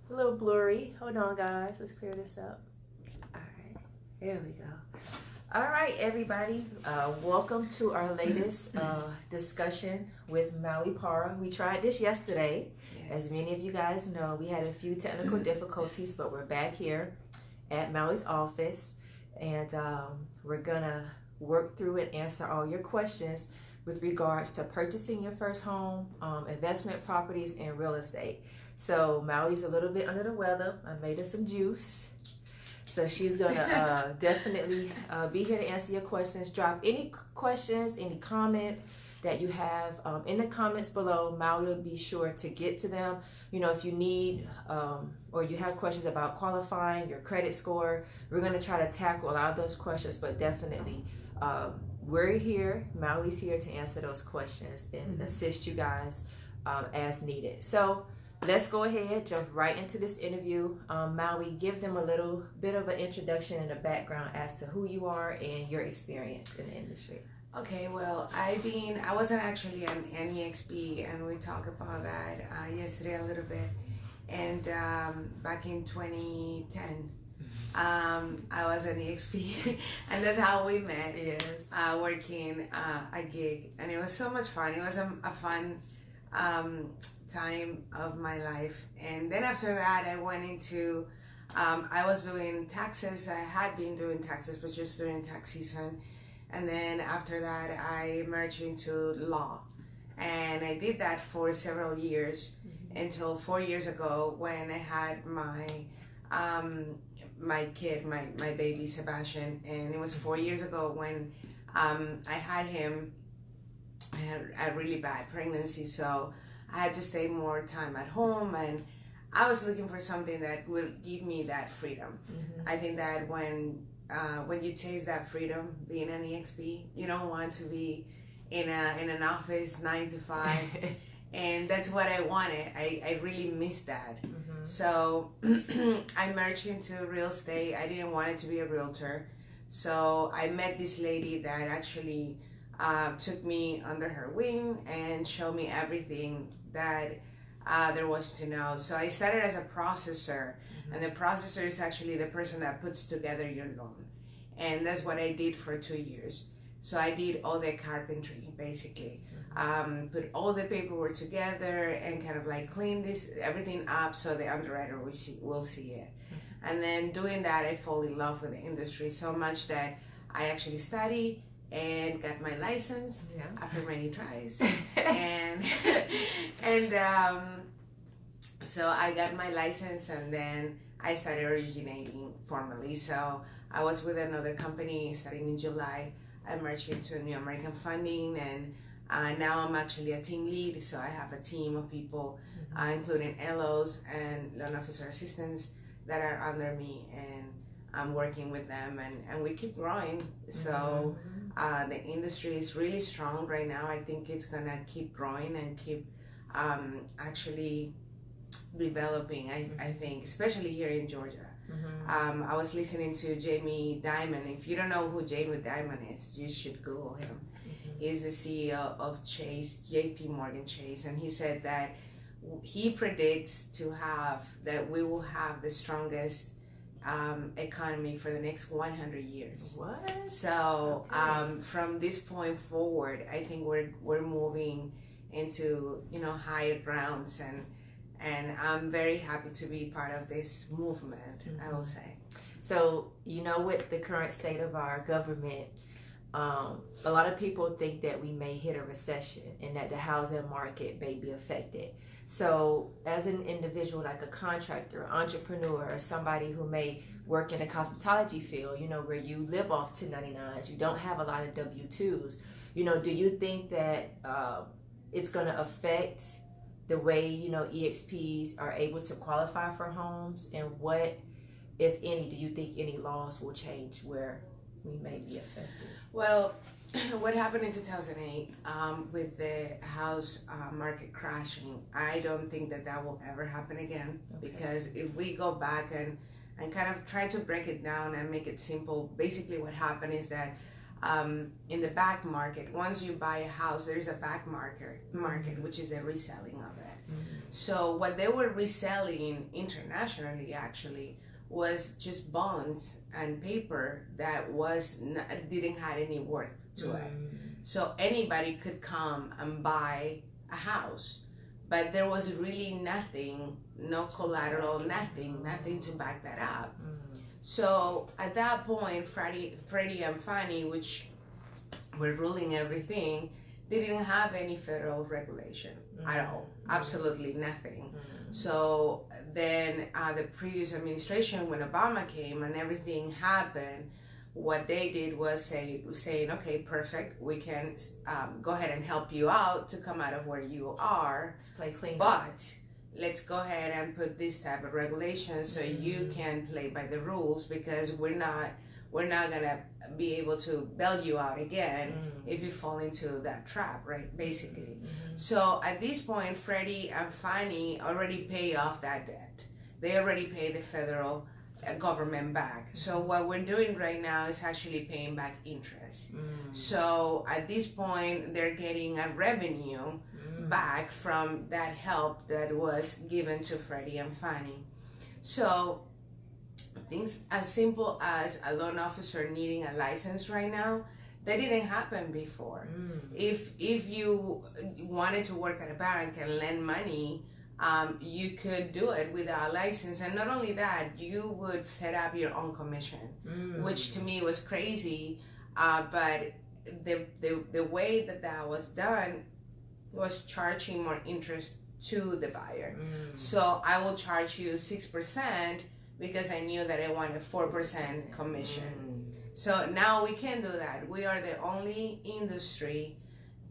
A little blurry. Hold on, guys. Let's clear this up. All right. There we go. All right, everybody. Welcome to our latest discussion with Maui Para. We tried this yesterday. Yes. As many of you guys know, we had a few technical difficulties, but we're back here at Maui's office, and we're going to work through and answer all your questions with regards to purchasing your first home, investment properties, and real estate. So Maui's a little bit under the weather. I made her some juice. So she's going to definitely be here to answer your questions. Drop any questions, any comments that you have in the comments below. Maui will be sure to get to them. You know, if you need or you have questions about qualifying, your credit score, we're going to try to tackle a lot of those questions, but definitely we're here, Maui's here to answer those questions and assist you guys as needed. So let's go ahead, jump right into this interview. Maui, give them a little bit of an introduction and a background as to who you are and your experience in the industry. Okay, well, I wasn't actually an NEXP, and we talked about that yesterday a little bit. And back in 2010, I was an EXP, and that's how we met. Yes. Working a gig, and it was so much fun. It was a fun time of my life. And then after that, I went into I was doing taxes. I had been doing taxes, but just during tax season. And then after that, I merged into law, and I did that for several years until 4 years ago when I had my kid, my baby Sebastian. And it was 4 years ago when I had him. I had a really bad pregnancy, so I had to stay more time at home, and I was looking for something that will give me that freedom. I think that when you taste that freedom, being an EXP, you don't want to be in an office 9 to 5, and that's what I wanted. I really missed that. So I merged into real estate. I didn't want it to be a realtor, so I met this lady that actually took me under her wing and showed me everything that there was to know. So I started as a processor, and the processor is actually the person that puts together your loan. And that's what I did for 2 years. So I did all the carpentry, basically. Put all the paperwork together and kind of like clean everything up so the underwriter will see it. And then doing that, I fall in love with the industry so much that I actually study and got my license after many tries. and so I got my license, and then I started originating formally. So I was with another company starting in July. I merged into New American Funding, and now I'm actually a team lead. So I have a team of people, including LOs and loan officer assistants that are under me, and I'm working with them, and we keep growing. So the industry is really strong right now. I think it's gonna keep growing and keep actually developing. I think, especially here in Georgia. I was listening to Jamie Dimon. If you don't know who Jamie Dimon is, you should Google him. He's the CEO of Chase, JP Morgan Chase, and he said that he predicts that we will have the strongest economy for the next 100 years. What? So from this point forward, I think we're moving into higher grounds, and I'm very happy to be part of this movement. I will say. So with the current state of our government, a lot of people think that we may hit a recession and that the housing market may be affected. So as an individual, like a contractor, entrepreneur, or somebody who may work in the hospitality field, where you live off 1099s, you don't have a lot of W-2s, do you think that it's going to affect the way, EXPs are able to qualify for homes? And what, if any, do you think any laws will change where we may be affected? Well, what happened in 2008 with the house market crashing, I don't think that will ever happen again. Okay. Because if we go back and kind of try to break it down and make it simple, basically what happened is that in the back market, once you buy a house, there's a back market, which is the reselling of it. So what they were reselling internationally actually was just bonds and paper that didn't have any worth to it. So anybody could come and buy a house, but there was really nothing, no collateral, nothing to back that up. So at that point, Freddie and Fannie, which were ruling everything, they didn't have any federal regulation at all, absolutely nothing. So then the previous administration, when Obama came and everything happened, what they did was saying, okay, perfect, we can go ahead and help you out to come out of where you are, play clean, but let's go ahead and put this type of regulation so you can play by the rules, because we're not gonna be able to bail you out again if you fall into that trap, right? Basically. So at this point, Freddie and Fannie already pay off that debt. They already pay the federal government back. So what we're doing right now is actually paying back interest. So at this point, they're getting a revenue back from that help that was given to Freddie and Fannie. So things as simple as a loan officer needing a license right now, that didn't happen before. If you wanted to work at a bank and lend money, you could do it without a license. And not only that, you would set up your own commission, which to me was crazy. But the way that was done was charging more interest to the buyer. So I will charge you 6% because I knew that I wanted 4% commission. So now we can do that. We are the only industry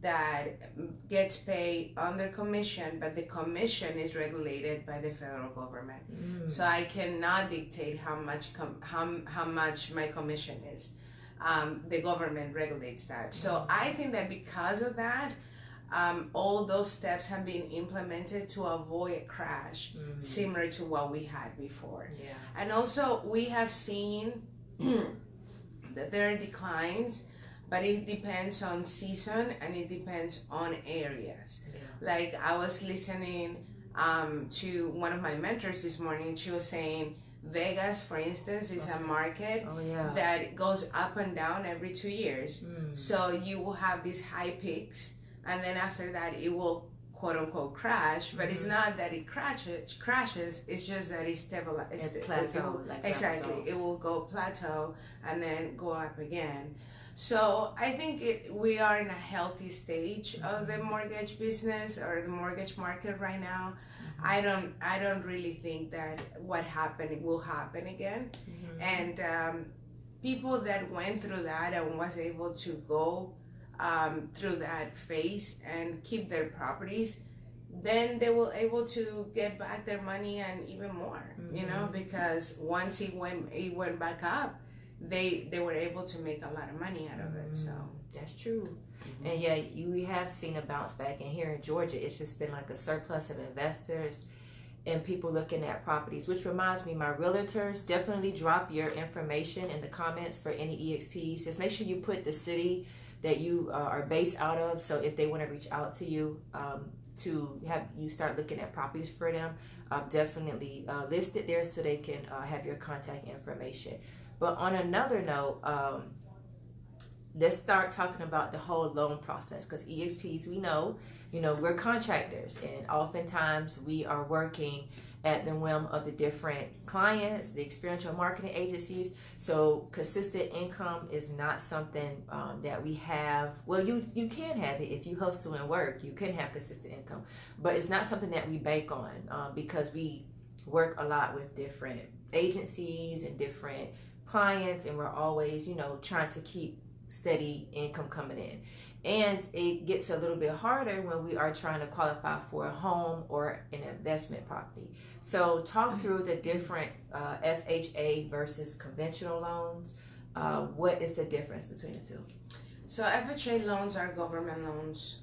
that gets paid under commission, but the commission is regulated by the federal government. So I cannot dictate how much my commission is. The government regulates that. So I think that because of that, all those steps have been implemented to avoid a crash similar to what we had before. And also we have seen that there are declines, but it depends on season and it depends on areas. Like I was listening to one of my mentors this morning, and she was saying Vegas, for instance, is a market that goes up and down every 2 years. So you will have these high peaks, and then after that it will quote unquote crash, but it's not that it crashes, it's just that it's stabilized. Exactly. It will go plateau and then go up again. So I think we are in a healthy stage of the mortgage business or the mortgage market right now. I don't really think that what happened will happen again. And people that went through that and was able to go through that phase and keep their properties, then they were able to get back their money and even more, you know, because once it went back up, they were able to make a lot of money out of it. So that's true. And we have seen a bounce back, and here in Georgia it's just been like a surplus of investors and people looking at properties, which reminds me, my realtors, definitely drop your information in the comments for any EXPs. Just make sure you put the city that you are based out of, so if they want to reach out to you to have you start looking at properties for them, definitely list it there so they can have your contact information. But on another note, let's start talking about the whole loan process, because EXPs, we know, we're contractors, and oftentimes we are working at the whim of the different clients, the experiential marketing agencies. So consistent income is not something that we have. Well, you can have it if you hustle and work. You can have consistent income, but it's not something that we bank on because we work a lot with different agencies and different clients, and we're always, trying to keep steady income coming in. And it gets a little bit harder when we are trying to qualify for a home or an investment property. So talk through the different FHA versus conventional loans. What is the difference between the two? So FHA loans are government loans,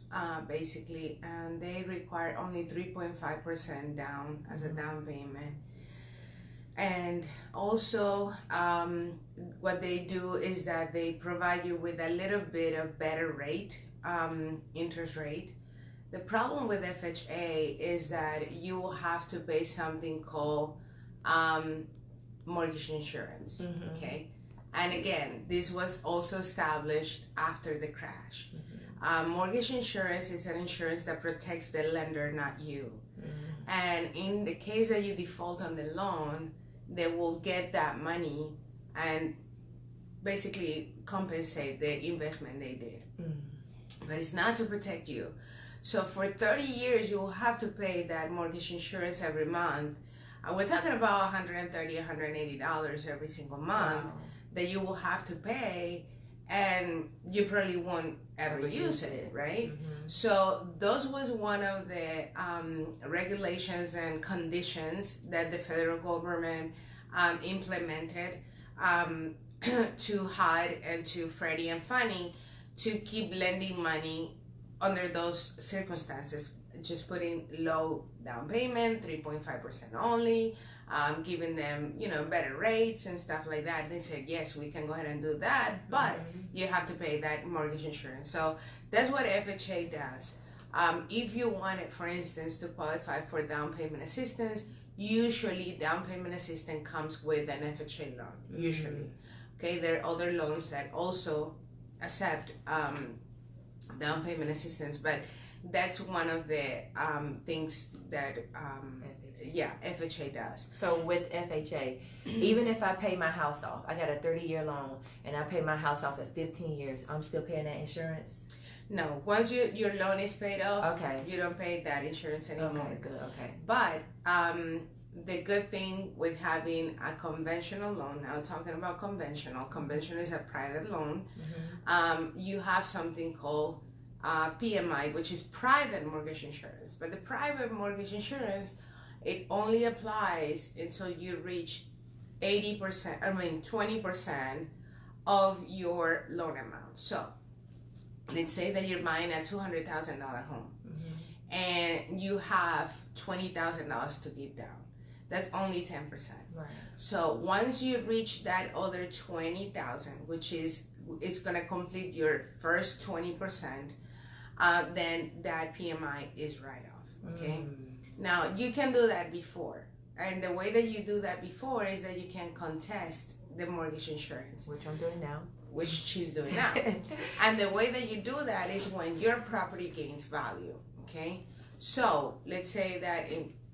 basically, and they require only 3.5% down as a down payment. And also what they do is that they provide you with a little bit of better rate, interest rate, The problem with FHA is that you will have to pay something called mortgage insurance. Okay, and again, this was also established after the crash. Mortgage insurance is an insurance that protects the lender, not you. And in the case that you default on the loan, they will get that money and basically compensate the investment they did. But it's not to protect you. So for 30 years, you will have to pay that mortgage insurance every month. We're talking about $130, $180 every single month that you will have to pay, and you probably won't ever use it, right? So those was one of the regulations and conditions that the federal government implemented to HUD and to Freddie and Fannie to keep lending money under those circumstances, just putting low down payment, 3.5% only, giving them, better rates and stuff like that. They said, yes, we can go ahead and do that, but you have to pay that mortgage insurance. So that's what FHA does. If you wanted, for instance, to qualify for down payment assistance, usually down payment assistance comes with an FHA loan, usually. Okay, there are other loans that also accept down payment assistance, but that's one of the things that FHA does. So with FHA, even if I pay my house off, I got a 30-year loan and I pay my house off at 15 years, I'm still paying that insurance? No, once your loan is paid off, okay, you don't pay that insurance anymore. Okay, good, okay. But the good thing with having a conventional loan, now talking about conventional is a private loan, you have something called PMI, which is private mortgage insurance. But the private mortgage insurance, it only applies until you reach 20% of your loan amount. So let's say that you're buying a $200,000 home and you have $20,000 to give down. That's only 10%. Right. So once you reach that other 20,000, which is, it's gonna complete your first 20%, then that PMI is write off. Okay. Now you can do that before, and the way that you do that before is that you can contest the mortgage insurance, which I'm doing now. Which she's doing now. And the way that you do that is when your property gains value. Okay. So let's say that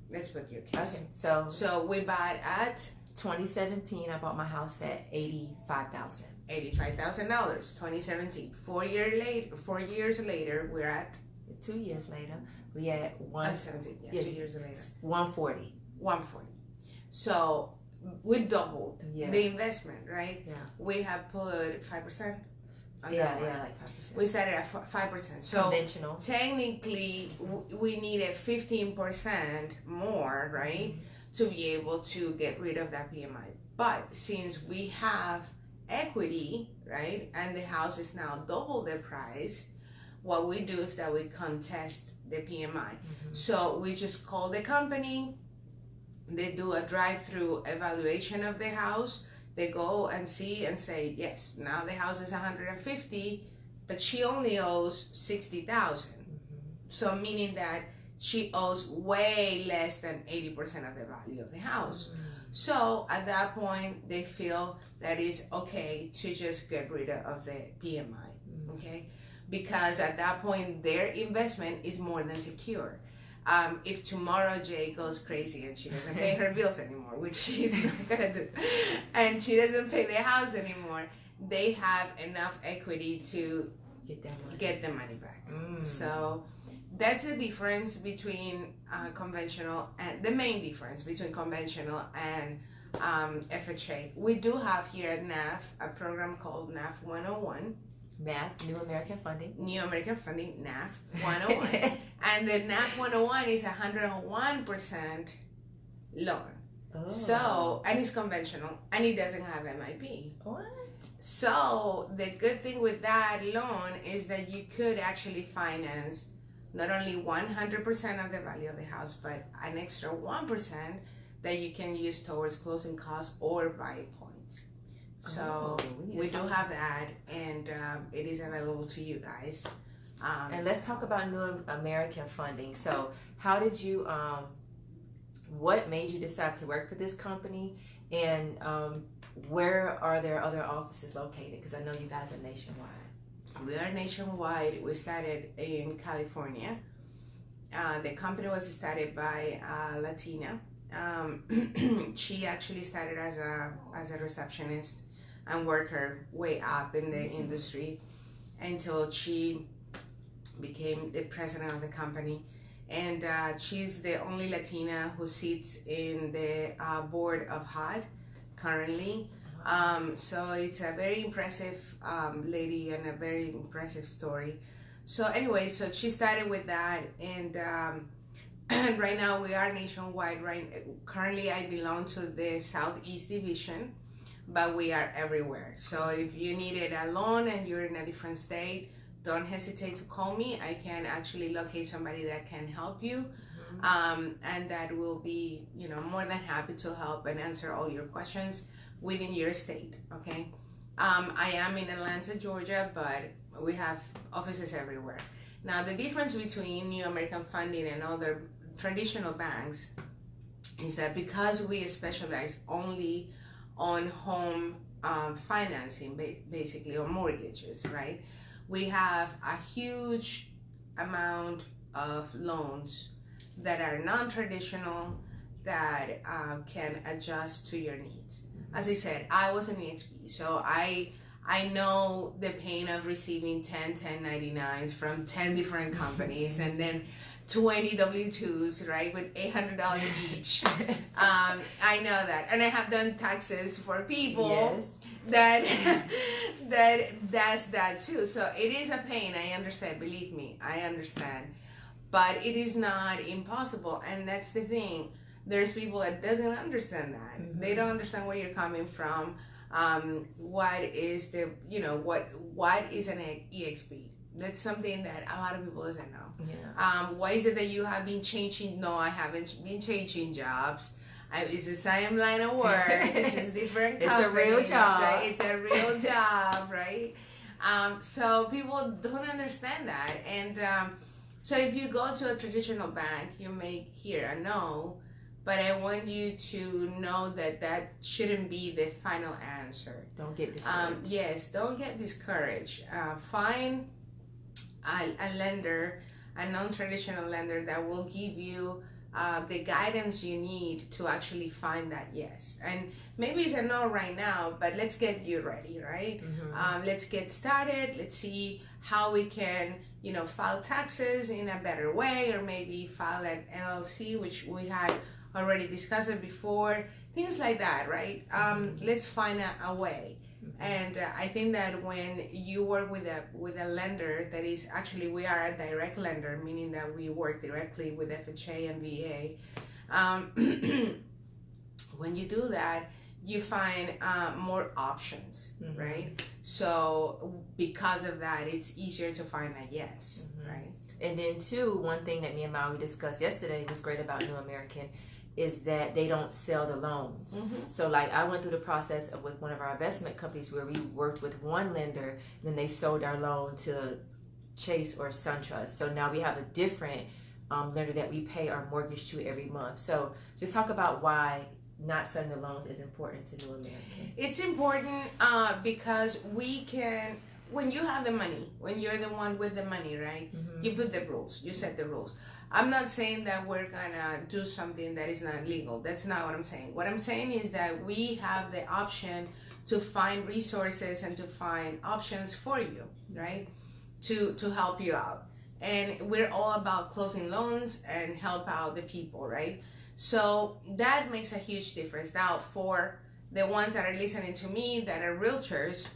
let's put your case. Okay. So we bought at 2017. I bought my house at $85,000. $85,000. 2017. 4 years later, we're at 2 years later. We at 17. Yeah, 2 years later. 140. 140. So we doubled the investment, right? Yeah. We have put 5%. Yeah, like 5%. We started at 5%. So conventional. Technically, we needed 15% more, right, to be able to get rid of that PMI. But since we have equity, right, and the house is now double the price, what we do is that we contest the PMI. So we just call the company. They do a drive-through evaluation of the house. They go and see and say, yes, now the house is 150, but she only owes 60,000. So meaning that she owes way less than 80% of the value of the house. So at that point, they feel that it's okay to just get rid of the PMI, okay? Because at that point, their investment is more than secure. If tomorrow Jae goes crazy and she doesn't pay her bills anymore, which she's not gonna do, and she doesn't pay the house anymore, they have enough equity to get the money back. So that's the difference between conventional, and the main difference between conventional and FHA. We do have here at NAF a program called NAF 101. Math, New American Funding. New American Funding, NAF 101. And the NAF 101 is 101% loan. Oh. So, and it's conventional, and it doesn't have MIP. What? So, the good thing with that loan is that you could actually finance not only 100% of the value of the house, but an extra 1% that you can use towards closing costs or buy points. So we do have that, and it is available to you guys. And let's talk about New American Funding. So how did you, what made you decide to work for this company, and where are their other offices located? Because I know you guys are nationwide. We are nationwide. We started in California. The company was started by a Latina. She actually started as a receptionist and worked her way up in the industry until she became the president of the company. And she's the only Latina who sits in the board of HUD currently. So it's a very impressive lady and a very impressive story. So anyway, so she started with that, and right now we are nationwide. Currently I belong to the Southeast Division, but we are everywhere. So if you needed a loan and you're in a different state, don't hesitate to call me. I can actually locate somebody that can help you. And that will be, more than happy to help and answer all your questions within your state. Okay. I am in Atlanta, Georgia, but we have offices everywhere. Now, the difference between New American Funding and other traditional banks is that because we specialize only on home financing, basically, or mortgages, right? We have a huge amount of loans that are non-traditional that can adjust to your needs. As I said, I was an EXP, so I know the pain of receiving 10 1099s from 10 different companies and then 20 W-2s, right, with $800 each. I know that. And I have done taxes for people that does that too. So it is a pain. I understand. Believe me, I understand. But it is not impossible. And that's the thing. There's people that doesn't understand that. Mm-hmm. They don't understand where you're coming from. What is the, what is an EXP? That's something that a lot of people doesn't know. Yeah. Why is it that you have been changing? No, I haven't been changing jobs. It's the same line of work. It's just different companies. It's a real job. Right? It's a real job, right? So people don't understand that. And so if you go to a traditional bank, you may hear a no, but I want you to know that that shouldn't be the final answer. Don't get discouraged. Yes, don't get discouraged. Find a lender, a non-traditional lender that will give you the guidance you need to actually find that yes. And maybe it's a no right now, but let's get you ready, right? Mm-hmm. Let's get started. Let's see how we can, file taxes in a better way, or maybe file an LLC, which we had already discussed it before. Things like that, right? Let's find a way. And I think that when you work with a lender that is actually, we are a direct lender, meaning that we work directly with FHA and VA. When you do that, you find more options, mm-hmm. right? So because of that, it's easier to find a yes, mm-hmm. right? And then too, one thing that me and Maui discussed yesterday was great about New American is that they don't sell the loans. Mm-hmm. So like I went through the process with one of our investment companies where we worked with one lender, and then they sold our loan to Chase or SunTrust. So now we have a different lender that we pay our mortgage to every month. So just talk about why not selling the loans is important to New American. It's important because we can, when you have the money, when you're the one with the money, right? Mm-hmm. You put the rules, you set the rules. I'm not saying that we're gonna do something that is not legal. That's not what I'm saying. What I'm saying is that we have the option to find resources and to find options for you, right? To help you out. And we're all about closing loans and help out the people, right? So that makes a huge difference. Now, for the ones that are listening to me that are realtors,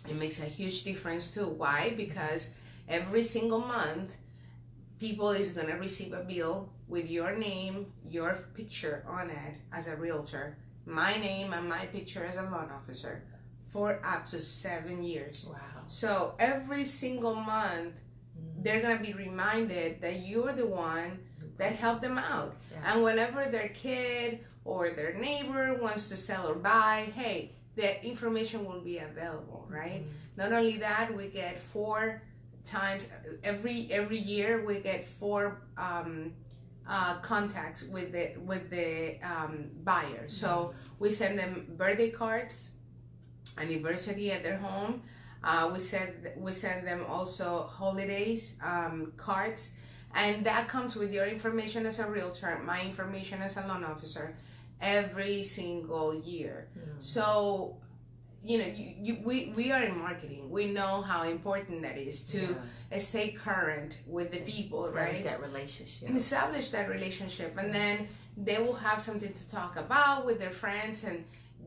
it makes a huge difference too. Why? Because every single month, people is going to receive a bill with your name, your picture on it as a realtor, my name and my picture as a loan officer for up to 7 years. Wow. So every single month, they're going to be reminded that you're the one that helped them out. Yeah. And whenever their kid or their neighbor wants to sell or buy, hey, that information will be available, right? Mm-hmm. Not only that, we get 4 times every year we get 4 contacts with the buyer. So we send them birthday cards, anniversary at their home. We send them also holidays cards, and that comes with your information as a realtor, my information as a loan officer, every single year. So we are in marketing. We know how important that is to stay current with the people, right? Establish that relationship, and then they will have something to talk about with their friends, and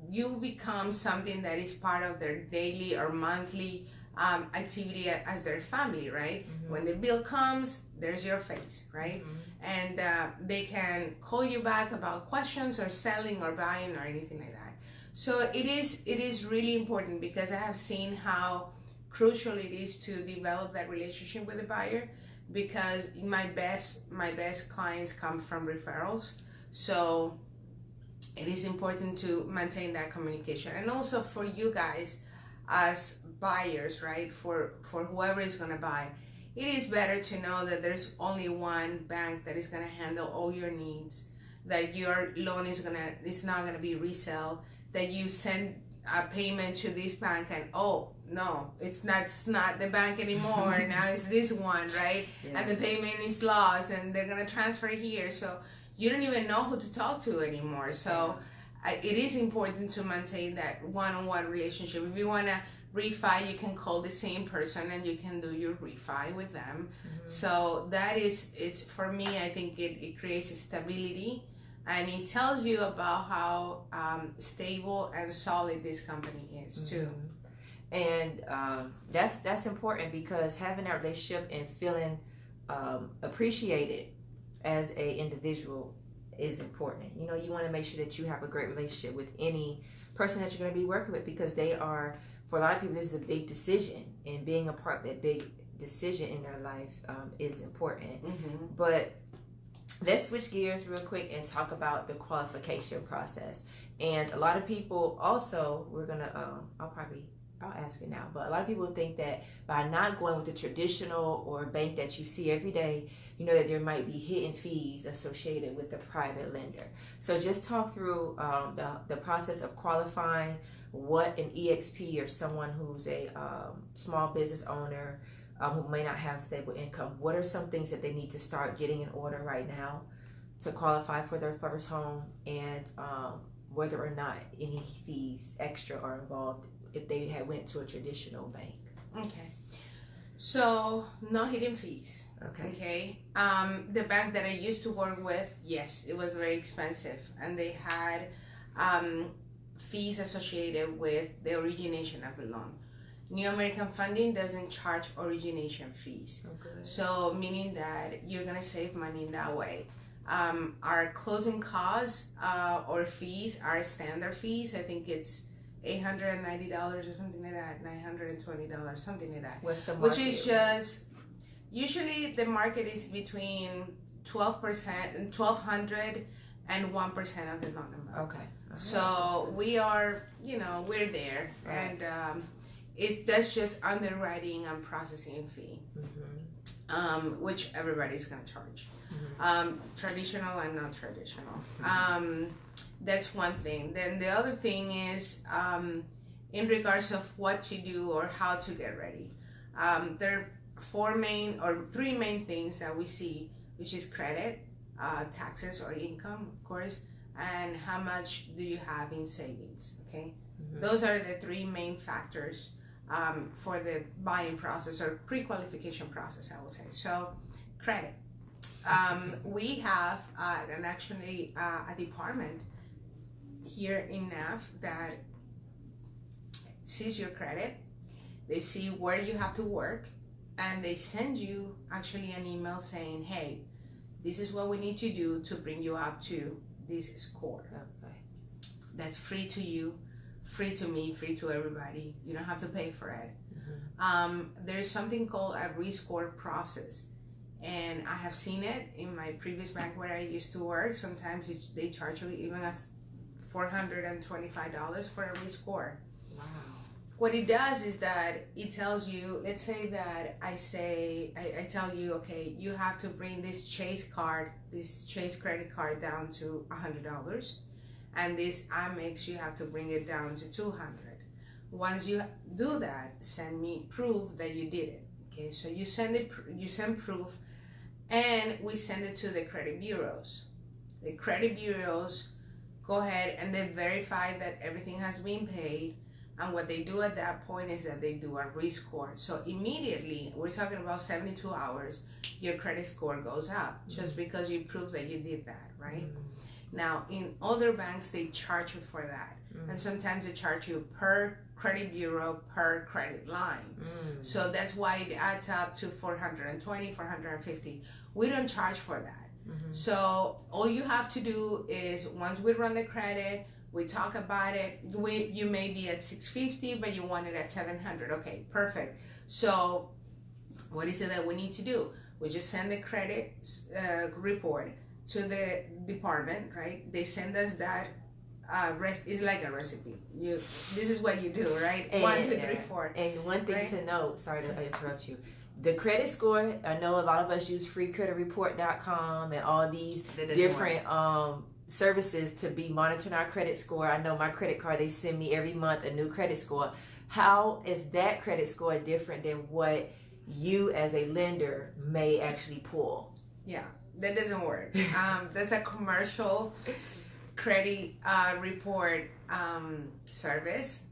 you become something that is part of their daily or monthly activity as their family, right? When the bill comes, there's your face, right? And they can call you back about questions or selling or buying or anything like that. So it is really important, because I have seen how crucial it is to develop that relationship with the buyer, because my best clients come from referrals. So it is important to maintain that communication, and also for you guys as buyers, right? For whoever is going to buy, it is better to know that there's only one bank that is going to handle all your needs, that your loan is not going to be resale, that you send a payment to this bank and no, it's not the bank anymore. Now it's this one, right? And the payment is lost, and they're going to transfer here, so you don't even know who to talk to anymore. So it is important to maintain that one-on-one relationship. If you want to refi, you can call the same person and you can do your refi with them. So that it's for me, I think it creates a stability, and it tells you about how stable and solid this company is too. And that's important, because having that relationship and feeling appreciated as a individual is important. You want to make sure that you have a great relationship with any person that you're going to be working with, because they are, for a lot of people, this is a big decision, and being a part of that big decision in their life is important. But let's switch gears real quick and talk about the qualification process. And a lot of people also, we're gonna I'll ask it now, but a lot of people think that by not going with the traditional or bank that you see every day, that there might be hidden fees associated with the private lender. So just talk through the process of qualifying, what an EXP or someone who's a small business owner who may not have stable income, what are some things that they need to start getting in order right now to qualify for their first home, and whether or not any fees extra are involved if they had went to a traditional bank. Okay. So no hidden fees. Okay. The bank that I used to work with, yes, it was very expensive, and they had fees associated with the origination of the loan. New American Funding doesn't charge origination fees. So meaning that you're gonna save money in that way. Our closing costs or fees are standard fees. I think it's $890 or something like that, $920, something like that. What's the market? Which is just, usually the market is between 12%, 1,200 and 1% of the loan amount. So we are, we're there, and that's just underwriting and processing fee, which everybody's gonna charge. Traditional and non-traditional. That's one thing. Then the other thing is in regards of what to do or how to get ready. There are 3 main things that we see, which is credit, taxes or income, of course, and how much do you have in savings. Okay, those are the 3 main factors for the buying process or pre-qualification process, I would say. So credit. We have a department here in NAF that sees your credit. They see where you have to work, and they send you actually an email saying, hey, this is what we need to do to bring you up to this score. That's free to you, free to me, free to everybody. You don't have to pay for it. There's something called a rescore process, and I have seen it in my previous bank where I used to work. Sometimes they charge you even $425 for a rescore. Wow. what it does is that it tells you, let's say that I tell you, okay, you have to bring this Chase credit card down to $100, and this Amex you have to bring it down to $200. Once you do that, send me proof that you did it. Okay, so you send proof, and we send it to the credit bureaus. The credit bureaus go ahead and they verify that everything has been paid. And what they do at that point is that they do a rescore. So immediately, we're talking about 72 hours, your credit score goes up just because you prove that you did that, right? Now, in other banks, they charge you for that. And sometimes they charge you per credit bureau, per credit line. So that's why it adds up to $420, $450. We don't charge for that. So all you have to do is, once we run the credit, we talk about it. You may be at $650, but you want it at $700. Okay, perfect. So what is it that we need to do? We just send the credit report to the department, right? They send us that. It's like a recipe. This is what you do, right? And, 1, 2, 3, 4. And one thing right? to note, sorry to interrupt you. The credit score, I know a lot of us use freecreditreport.com and all these different services to be monitoring our credit score. I know my credit card, they send me every month a new credit score. How is that credit score different than what you as a lender may actually pull? Yeah, that doesn't work. That's a commercial credit report service.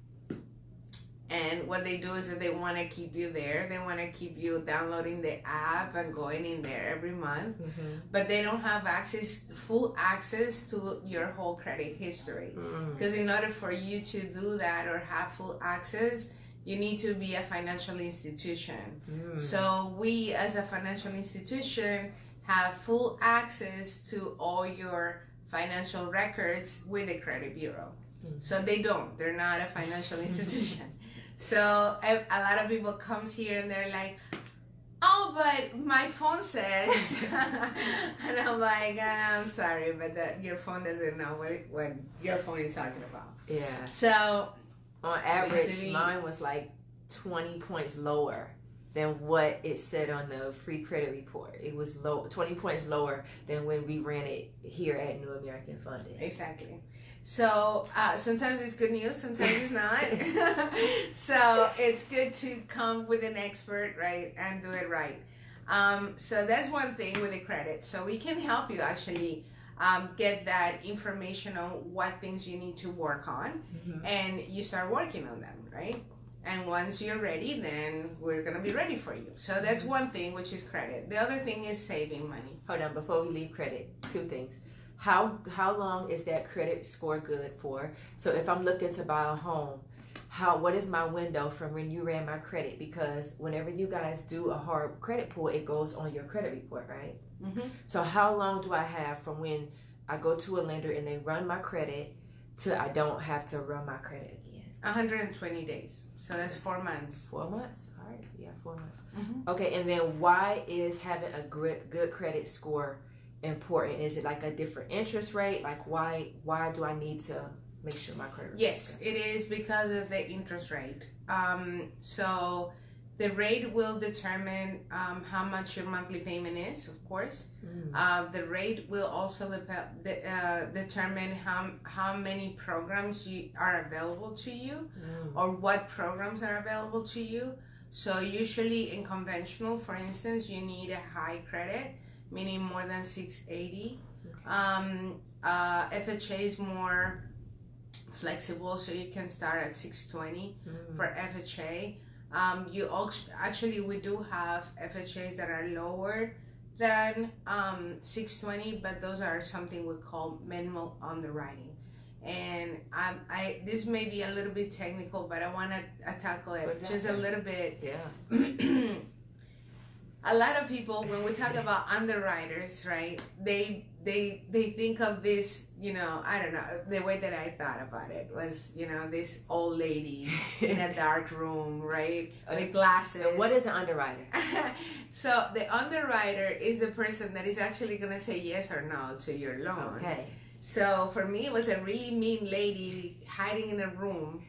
And what they do is that they want to keep you there. They want to keep you downloading the app and going in there every month. But they don't have full access to your whole credit history. Because in order for you to do that or have full access, you need to be a financial institution. So we as a financial institution have full access to all your financial records with the credit bureau. So they don't. They're not a financial institution. So a lot of people comes here and they're like, oh, but my phone says, and I'm like, I'm sorry, but your phone doesn't know what your phone is talking about. Yeah. So on average, mine was like 20 points lower than what it said on the free credit report. It was 20 points lower than when we ran it here at New American Funding. Exactly. So sometimes it's good news, sometimes it's not. So it's good to come with an expert, right, and do it right. So that's one thing with the credit. So we can help you actually get that information on what things you need to work on, and you start working on them, right? And once you're ready, then we're going to be ready for you. So that's one thing, which is credit. The other thing is saving money. Hold on, before we leave credit, two things. How long is that credit score good for? So if I'm looking to buy a home, what is my window from when you ran my credit? Because whenever you guys do a hard credit pull, it goes on your credit report, right? So how long do I have from when I go to a lender and they run my credit to I don't have to run my credit again? 120 days. So that's 4 months. 4 months? All right. Yeah, 4 months. Okay, and then why is having a good credit score important? Is it like a different interest rate? Like why do I need to make sure my credit report? Yes, it is because of the interest rate. So the rate will determine how much your monthly payment is, of course. The rate will also determine how many programs are available to you, or what programs are available to you. So usually in conventional, for instance, you need a high credit, meaning more than 680. FHA is more flexible, so you can start at 620 for FHA. You also, actually, we do have FHAs that are lower than 620, but those are something we call minimal underwriting. And this may be a little bit technical, but I want to tackle it just a little bit. Yeah. A lot of people, when we talk about underwriters, right, they think of this, I don't know, the way that I thought about it was, this old lady in a dark room, right, with glasses. And what is an underwriter? So the underwriter is the person that is actually going to say yes or no to your loan. Okay. So for me, it was a really mean lady hiding in a room,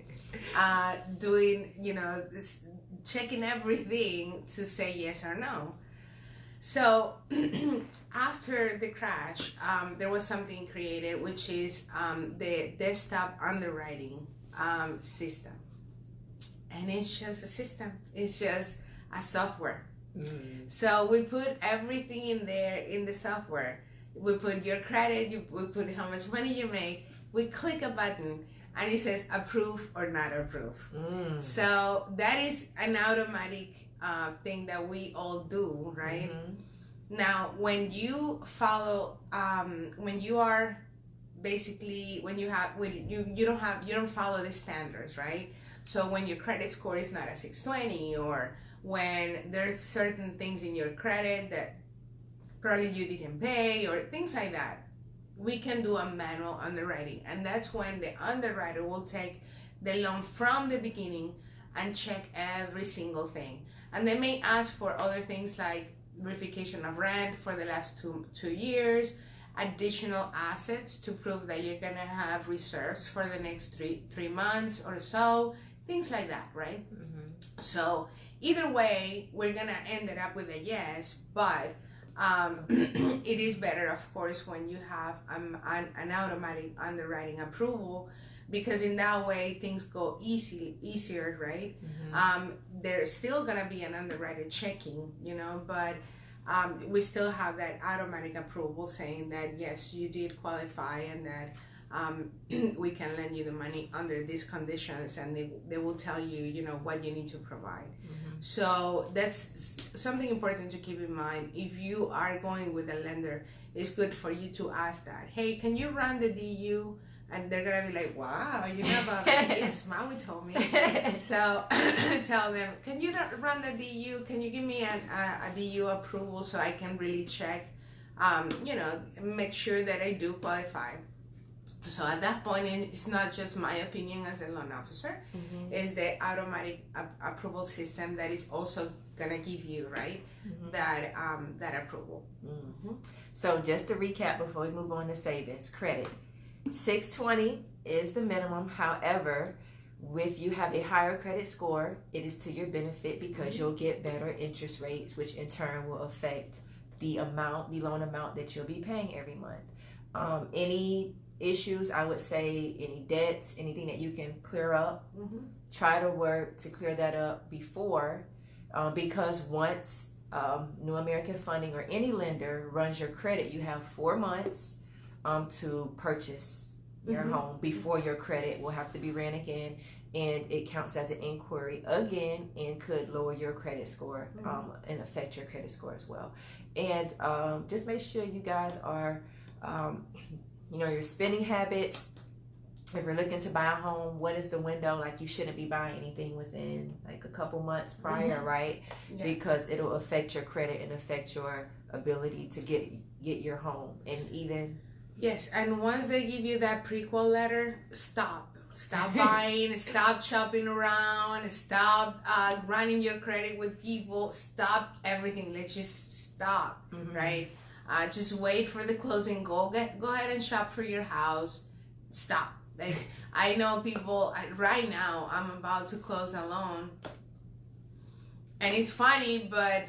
doing, this, checking everything to say yes or no. So after the crash, there was something created, which is the desktop underwriting system. And it's just a system. It's just a software. So we put everything in there in the software. We put your credit, we put how much money you make. We click a button and it says approve or not approve. So that is an automatic thing that we all do, right? Now, when you follow, when you are basically, you don't follow the standards, right? So when your credit score is not a 620, or when there's certain things in your credit that probably you didn't pay, or things like that, we can do a manual underwriting. And that's when the underwriter will take the loan from the beginning and check every single thing. And they may ask for other things like verification of rent for the last two years, additional assets to prove that you're gonna have reserves for the next three months or so, things like that, right? So either way, we're gonna end it up with a yes, but it is better, of course, when you have an automatic underwriting approval, because in that way things go easier, right? There's still gonna be an underwriter checking, but we still have that automatic approval saying that yes, you did qualify, and that we can lend you the money under these conditions, and they will tell you, what you need to provide. So that's something important to keep in mind. If you are going with a lender, it's good for you to ask that. Hey, can you run the DU? And they're gonna be like, wow, you know about that? Yes, Maui told me. So tell them, can you run the DU? Can you give me a DU approval so I can really check, make sure that I do qualify. So at that point, it's not just my opinion as a loan officer, it's the automatic approval system that is also gonna give you, right, that approval. So just to recap before we move on to savings, credit. 620 is the minimum. However, if you have a higher credit score, it is to your benefit because you'll get better interest rates, which in turn will affect the loan amount that you'll be paying every month. Any issues, I would say, any debts, anything that you can clear up, try to work to clear that up before, because once New American Funding or any lender runs your credit, you have 4 months to purchase your home before your credit will have to be ran again, and it counts as an inquiry again and could lower your credit score and affect your credit score as well. And just make sure you guys are your spending habits. If you're looking to buy a home, what is the window? Like, you shouldn't be buying anything within like a couple months prior, right? Because it'll affect your credit and affect your ability to get your home. And even yes, and once they give you that prequel letter, stop buying, stop shopping around, stop running your credit with people, stop everything. Let's just stop, right? Just wait for the closing. Go ahead and shop for your house. Stop. Like, I know people right now. I'm about to close a loan, and it's funny, but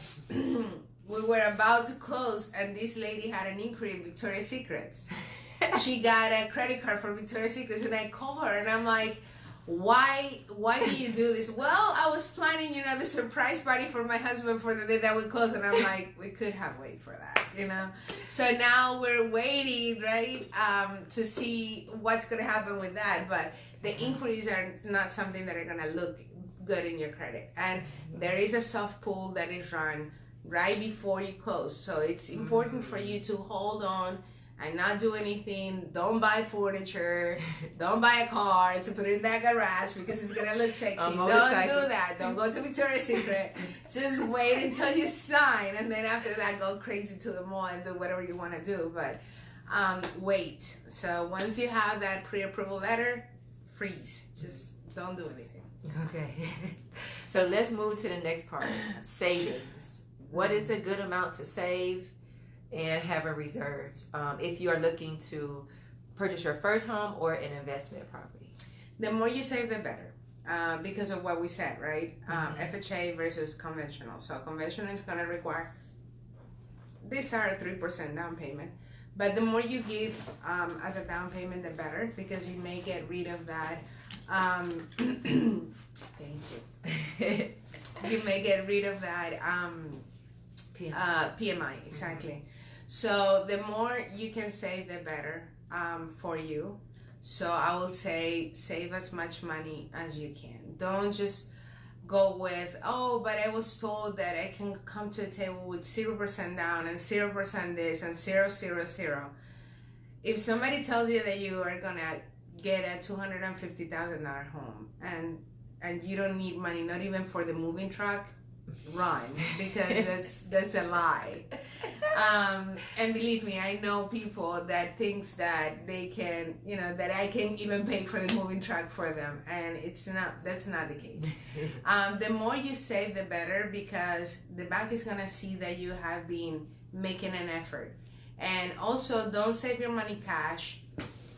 we were about to close, and this lady had an inquiry in Victoria's Secrets. She got a credit card for Victoria's Secrets, and I called her, and I'm like, why do you do this? Well, I was planning, the surprise party for my husband for the day that we close, and I'm like, we could have waited for that, So now we're waiting, right, to see what's going to happen with that. But the inquiries are not something that are going to look good in your credit. And there is a soft pull that is run right before you close. So it's important for you to hold on and not do anything. Don't buy furniture. Don't buy a car to put in that garage because it's gonna look sexy. Don't do that. Don't go to Victoria's Secret. Just wait until you sign, and then after that, go crazy to the mall and do whatever you want to do. But wait. So once you have that pre-approval letter, freeze. Just don't do anything. Okay. So let's move to the next part. Savings. What is a good amount to save and have in reserves if you are looking to purchase your first home or an investment property? The more you save, the better. because of what we said, right? FHA versus conventional. So conventional is going to require, these are 3% down payment. But the more you give as a down payment, the better, because you may get rid of that. Thank you. You may get rid of that PMI, exactly. So the more you can save, the better for you. So I will say save as much money as you can. Don't just go with, oh, but I was told that I can come to the table with 0% down and 0% this and 000. If somebody tells you that you are gonna get a $250,000 home and you don't need money, not even for the moving truck, run, because that's a lie. And believe me, I know people that thinks that they can, that I can even pay for the moving truck for them, and that's not the case. The more you save, the better, because the bank is gonna see that you have been making an effort. And also, don't save your money cash.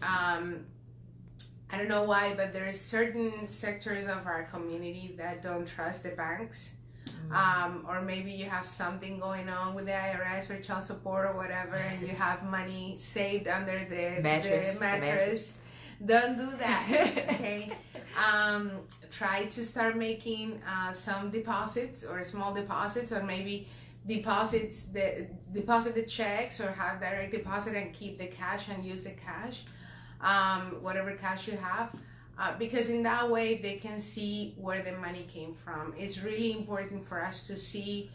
I don't know why, but there are certain sectors of our community that don't trust the banks. Or maybe you have something going on with the IRS or child support or whatever, and you have money saved under the mattress. Don't do that, okay? Try to start making some deposits or small deposits, or maybe deposit the checks, or have direct deposit and keep the cash and use the cash, whatever cash you have. Because in that way they can see where the money came from. It's really important for us to see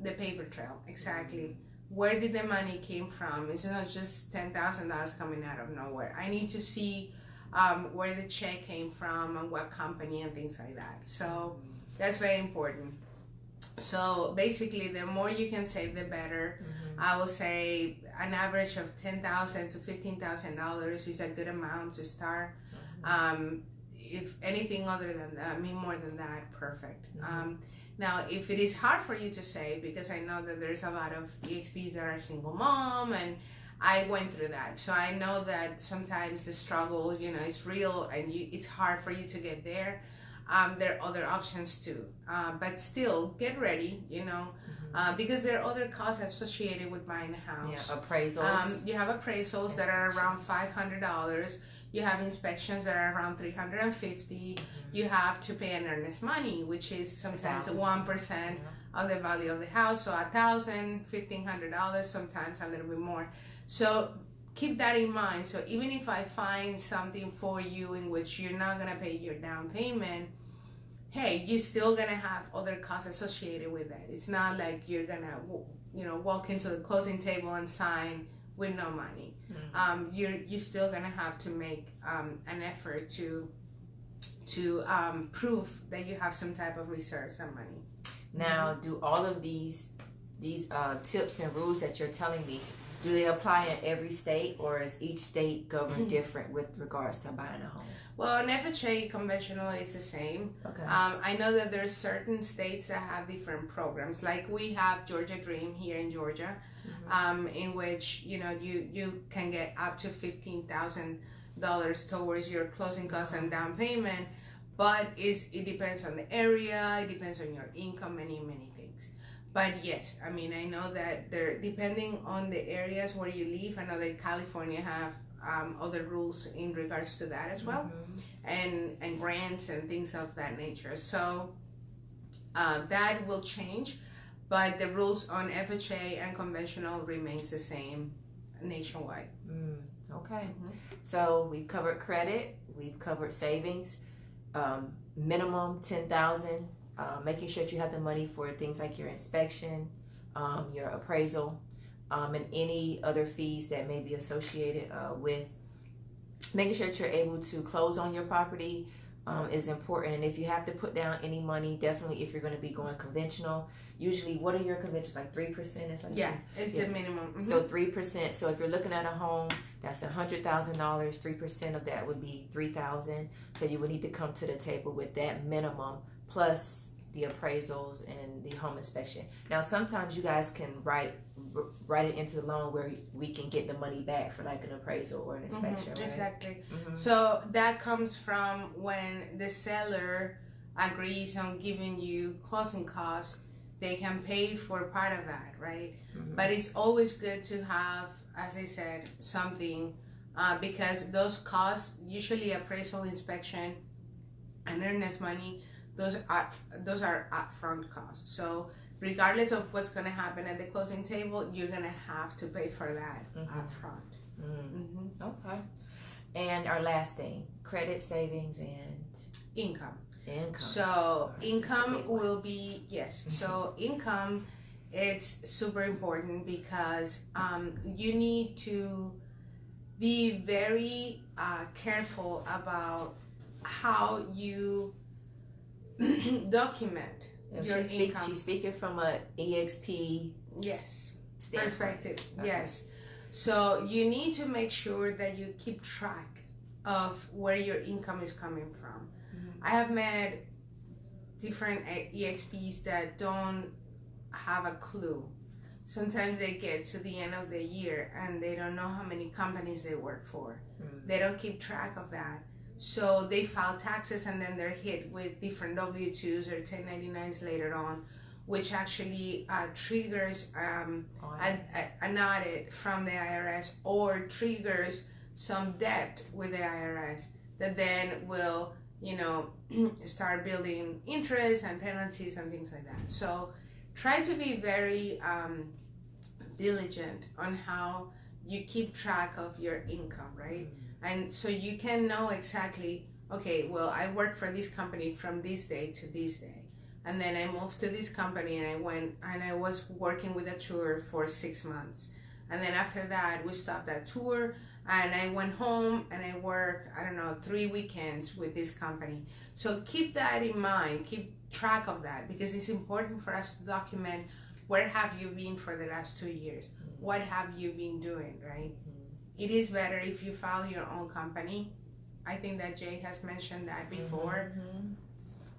the paper trail, exactly. Where did the money came from? It's not just $10,000 coming out of nowhere. I need to see where the check came from and what company and things like that. So that's very important. So basically, the more you can save, the better. I will say an average of $10,000 to $15,000 is a good amount to start. If anything other than that, more than that, perfect. Now, if it is hard for you to save, because I know that there's a lot of EXPs that are single mom, and I went through that, so I know that sometimes the struggle, is real, and it's hard for you to get there. There are other options too, but still get ready, because there are other costs associated with buying a house. Yeah, appraisals. You have appraisals that are around $500. You have inspections that are around $350. You have to pay an earnest money, which is sometimes 1% of the value of the house. So $1,000, $1,500, sometimes a little bit more. So keep that in mind. So even if I find something for you in which you're not gonna pay your down payment, hey, you're still gonna have other costs associated with that. It's not like you're gonna, walk into the closing table and sign with no money. You're still gonna have to make an effort to prove that you have some type of reserves and money. Now, do all of these tips and rules that you're telling me, do they apply in every state, or is each state governed different with regards to buying a home? Well, an FHA conventional is the same. Okay. I know that there's certain states that have different programs. Like we have Georgia Dream here in Georgia, in which you can get up to $15,000 towards your closing costs and down payment. But it depends on the area. It depends on your income, many things. But yes, I know that depending on the areas where you live, I know that California have other rules in regards to that as well, and grants and things of that nature. So that will change, but the rules on FHA and conventional remains the same nationwide. Okay. So we've covered credit, we've covered savings, minimum $10,000. Making sure that you have the money for things like your inspection, your appraisal, and any other fees that may be associated with making sure that you're able to close on your property is important. And if you have to put down any money, definitely if you're going to be going conventional, usually what are your conventions, like 3%? It's like it's the minimum. So 3%. So if you're looking at a home that's $100,000, 3% of that would be $3,000. So you would need to come to the table with that minimum plus the appraisals and the home inspection. Now sometimes you guys can write write it into the loan where we can get the money back for like an appraisal or an inspection, right? Exactly. So that comes from when the seller agrees on giving you closing costs, they can pay for part of that, right? But it's always good to have, as I said, something because those costs, usually appraisal, inspection, and earnest money, those are upfront costs. So regardless of what's going to happen at the closing table, you're going to have to pay for that upfront. Okay. And our last thing, credit, savings, and income. Income. So income will be, yes. So income, it's super important because you need to be very careful about how you document your income. She's speaking from a EXP perspective. Okay. Yes. So you need to make sure that you keep track of where your income is coming from. I have met different EXPs that don't have a clue. Sometimes they get to the end of the year and they don't know how many companies they work for. They don't keep track of that. So they file taxes and then they're hit with different W-2s or 1099s later on, which actually triggers an audit from the IRS or triggers some debt with the IRS that then will, start building interest and penalties and things like that. So try to be very diligent on how you keep track of your income, right? And so you can know exactly, okay, well, I work for this company from this day to this day. And then I moved to this company and I was working with a tour for 6 months. And then after that, we stopped that tour and I went home and I worked, 3 weekends with this company. So keep that in mind, keep track of that because it's important for us to document where have you been for the last 2 years? What have you been doing, right? It is better if you file your own company. I think that Jay has mentioned that before.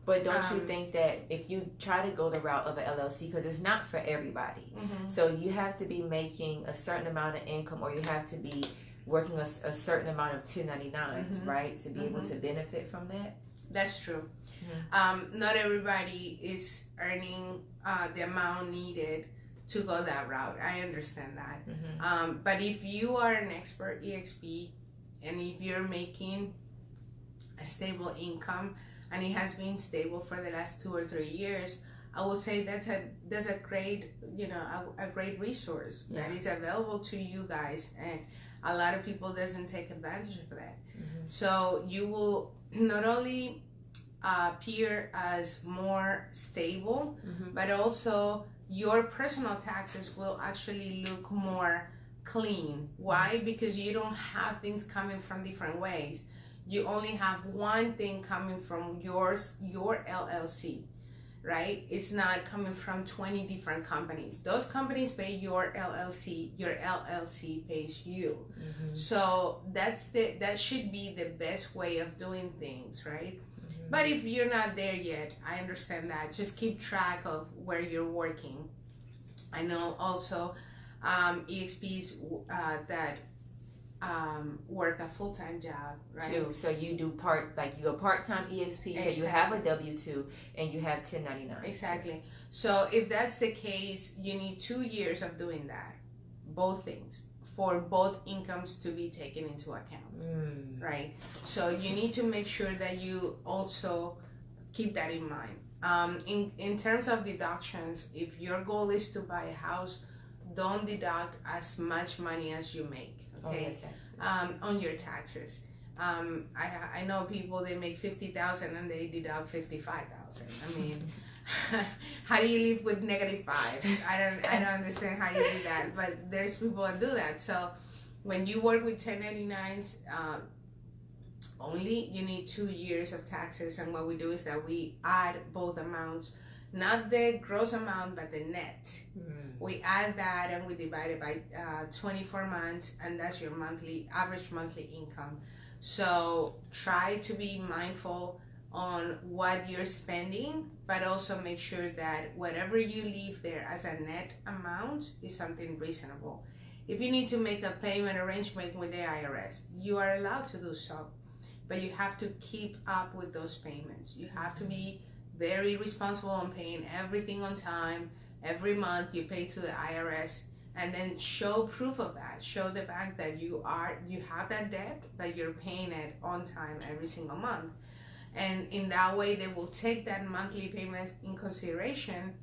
But don't you think that if you try to go the route of an LLC, because it's not for everybody, so you have to be making a certain amount of income or you have to be working a certain amount of 1099s, right, to be able to benefit from that? That's true. Not everybody is earning the amount needed to go that route. I understand that. But if you are an expert EXP and if you're making a stable income and it has been stable for the last 2 or 3 years, I would say that's a great, a great resource that is available to you guys, and a lot of people doesn't take advantage of that. So you will not only appear as more stable, but also your personal taxes will actually look more clean. Why? Because you don't have things coming from different ways. You only have one thing coming from your LLC, right? It's not coming from 20 different companies. Those companies pay your LLC pays you. So that should be the best way of doing things, right? But if you're not there yet, I understand that. Just keep track of where you're working. I know also EXPs that work a full-time job, right? Too. So you do you're a part-time EXP, so you have a W-2 and you have 1099. Exactly. So if that's the case, you need 2 years of doing that, both things, for both incomes to be taken into account, right? So you need to make sure that you also keep that in mind. In terms of deductions, if your goal is to buy a house, don't deduct as much money as you make. Okay, on your taxes. I know people, they make $50,000 and they deduct $55,000. I mean, how do you live with -5? I don't understand how you do that, but there's people that do that. So when you work with 1099s, only you need 2 years of taxes, and what we do is that we add both amounts, not the gross amount but the net. We add that and we divide it by 24 months, and that's your average monthly income. So try to be mindful on what you're spending, but also make sure that whatever you leave there as a net amount is something reasonable. If you need to make a payment arrangement with the IRS, you are allowed to do so, but you have to keep up with those payments. You have to be very responsible on paying everything on time. Every month you pay to the IRS, and then show proof of that. Show the bank that you have that debt, but you're paying it on time every single month. And in that way, they will take that monthly payment in consideration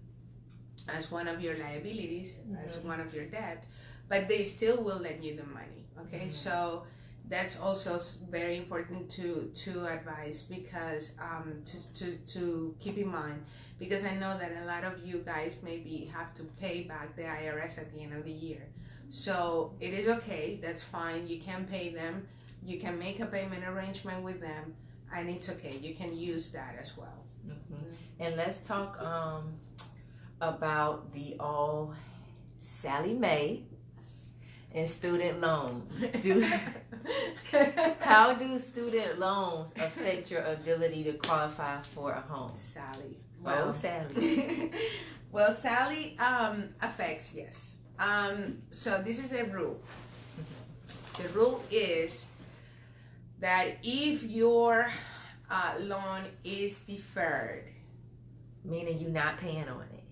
as one of your liabilities, as one of your debt, but they still will lend you the money. Okay, so that's also very important to advise, because to keep in mind, because I know that a lot of you guys maybe have to pay back the IRS at the end of the year. So it is okay, that's fine. You can pay them, you can make a payment arrangement with them, and it's okay. You can use that as well. And let's talk about the all Sally Mae and student loans. How do student loans affect your ability to qualify for a home? Sally. Well, Sally. Well, Sally affects, yes. So this is a rule. The rule is that if your loan is deferred, meaning you're not paying on it.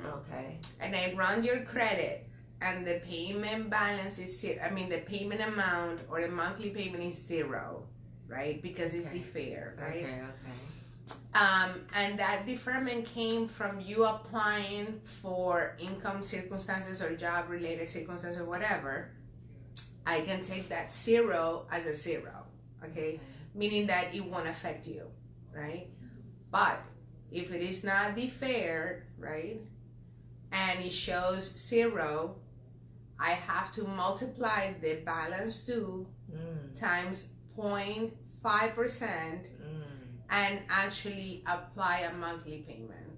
Okay. And I run your credit, and the payment balance is the payment amount or the monthly payment is zero, right? Because it's deferred, right? Okay. And that deferment came from you applying for income circumstances or job related circumstances or whatever. I can take that zero as a zero, okay? Meaning that it won't affect you, right? But if it is not deferred, right, and it shows zero, I have to multiply the balance due times 0.5% and actually apply a monthly payment.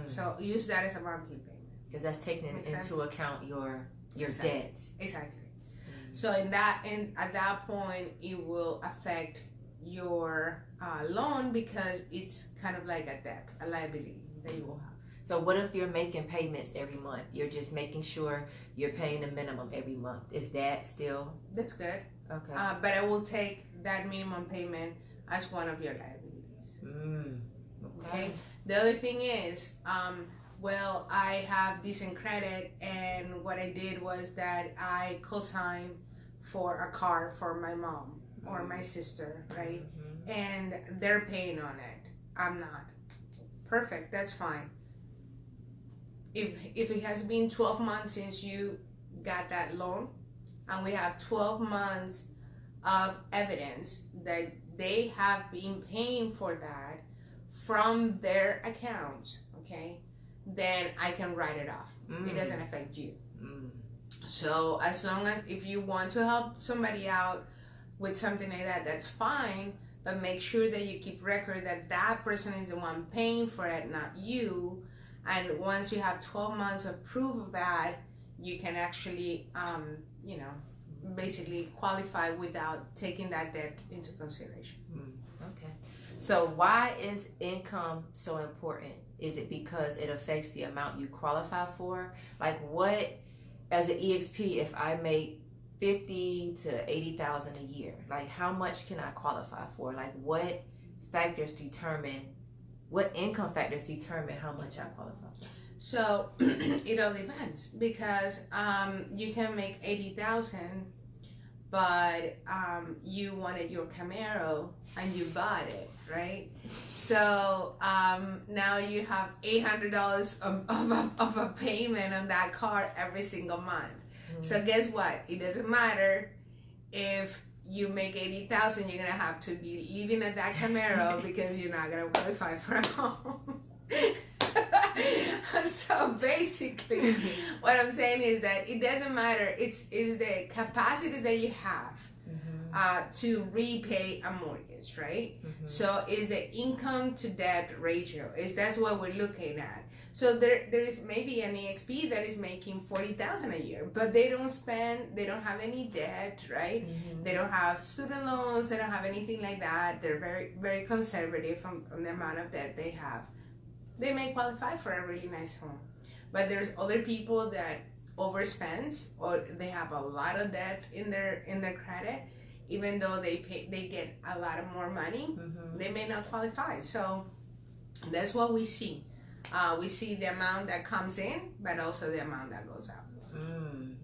So use that as a monthly payment. Because that's taking into account your debt. Exactly. So at that point, it will affect your loan, because it's kind of like a debt, a liability that you will have. So what if you're making payments every month? You're just making sure you're paying the minimum every month. Is that still? That's good. Okay. But I will take that minimum payment as one of your liabilities. Okay. The other thing is, well, I have decent credit, and what I did was that I co-signed for a car for my mom or my sister, right? And they're paying on it. I'm not. Perfect. That's fine. If it has been 12 months since you got that loan, and we have 12 months of evidence that they have been paying for that from their account, okay, then I can write it off. It doesn't affect you. So as long as, if you want to help somebody out with something like that, that's fine, but make sure that you keep record that that person is the one paying for it, not you. And once you have 12 months of proof of that, you can actually, basically qualify without taking that debt into consideration. Okay. So why is income so important? Is it because it affects the amount you qualify for? Like, what, as an EXP, if I make 50 to 80,000 a year, like how much can I qualify for? Like, what income factors determine how much I qualify for? So it all depends, because you can make 80,000, but you wanted your Camaro and you bought it, right? So now you have $800 of a payment on that car every single month. So guess what? It doesn't matter if you make 80,000, you're gonna have to be living at that Camaro because you're not gonna qualify for a home. So basically, what I'm saying is that it doesn't matter. It's the capacity that you have to repay a mortgage, right? So is the income to debt ratio. That's what we're looking at. So there is maybe an EXP that is making $40,000 a year, but they don't have any debt, right? Mm-hmm. They don't have student loans, they don't have anything like that. They're very, very conservative on the amount of debt they have. They may qualify for a really nice home. But there's other people that overspends, or they have a lot of debt in their credit, even though they get a lot of more money, they may not qualify. So that's what we see. We see the amount that comes in, but also the amount that goes out.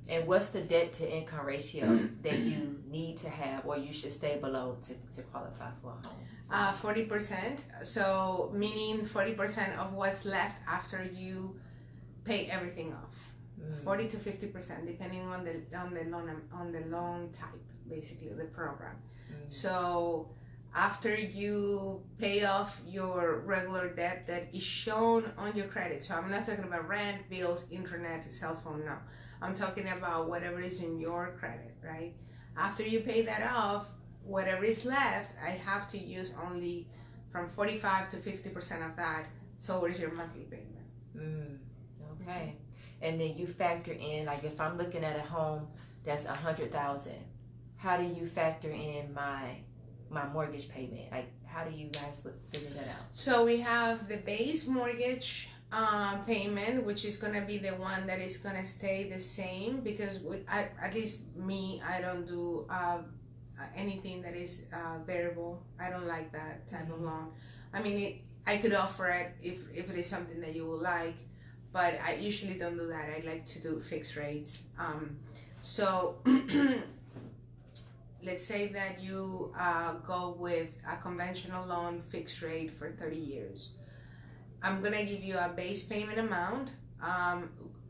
And what's the debt to income ratio that you need to have, or you should stay below to qualify for a home? 40%. So meaning 40% of what's left after you pay everything off. 40 to 50%, depending on the loan type, basically the program. So after you pay off your regular debt that is shown on your credit, so I'm not talking about rent, bills, internet, cell phone, no. I'm talking about whatever is in your credit, right? After you pay that off, whatever is left, I have to use only from 45 to 50% of that towards your monthly payment. Okay. And then you factor in, like if I'm looking at a home that's $100,000, how do you factor in my mortgage payment? Like, how do you guys figure that out? So we have the base mortgage payment, which is gonna be the one that is gonna stay the same, because at least me, I don't do anything that is variable. I don't like that type of loan. I mean, I could offer it if it is something that you would like, but I usually don't do that. I like to do fixed rates. So let's say that you go with a conventional loan fixed rate for 30 years. I'm gonna give you a base payment amount,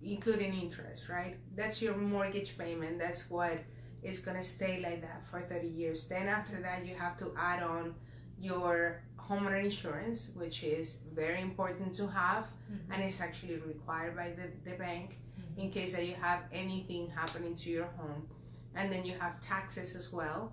including interest, right? That's your mortgage payment. That's what is gonna stay like that for 30 years. Then after that, you have to add on your homeowner insurance, which is very important to have, and it's actually required by the bank in case that you have anything happening to your home. And then you have taxes as well,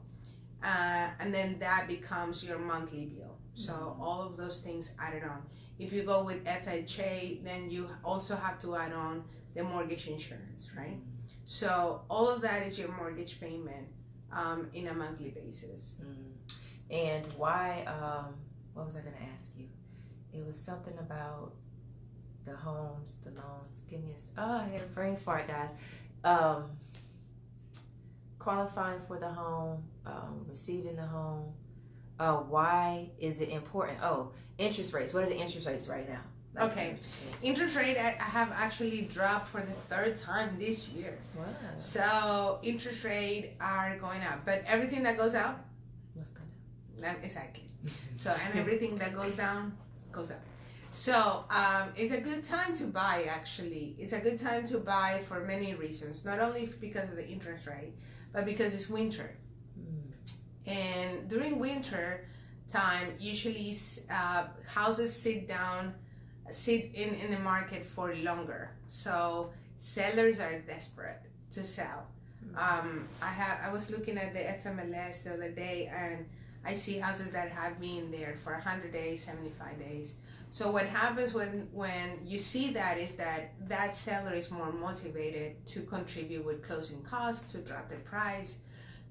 and then that becomes your monthly bill. So all of those things added on. If you go with FHA, then you also have to add on the mortgage insurance, right? So all of that is your mortgage payment in a monthly basis. And why, what was I going to ask you? It was something about the homes, the loans. Give me I had a brain fart, guys. Qualifying for the home, receiving the home. Why is it important? Interest rates. What are the interest rates right now? Okay, interest rate I have actually dropped for the third time this year. Wow. So interest rate are going up, but everything that goes out, what's going up? Exactly. So and everything that goes down goes up. So it's a good time to buy. Actually, it's a good time to buy for many reasons. Not only because of the interest rate, but because it's winter. And during winter time, usually houses sit in the market for longer. So sellers are desperate to sell. I was looking at the FMLS the other day, and I see houses that have been there for 100 days, 75 days. So what happens when you see that is that seller is more motivated to contribute with closing costs, to drop the price,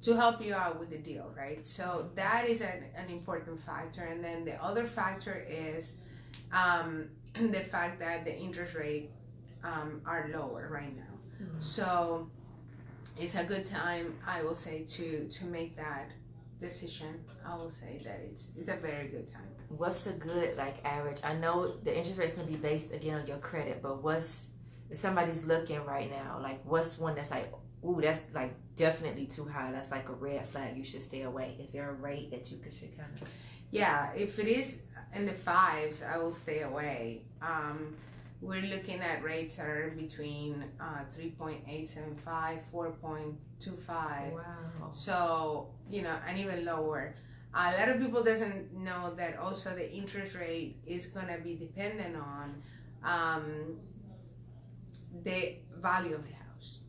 to help you out with the deal, right? So that is an important factor. And then the other factor is the fact that the interest rate are lower right now. So it's a good time, I will say, to make that decision. I will say that it's a very good time. What's a good average? I know the interest rate's gonna be based again on your credit, but if somebody's looking right now, what's one that's ooh, that's definitely too high, that's a red flag, you should stay away? Is there a rate that you should kind of? Yeah, if it is in the fives, I will stay away. We're looking at rates that are between 3.875, 4.25. Wow. So, and even lower. A lot of people doesn't know that also the interest rate is gonna be dependent on the value of the house.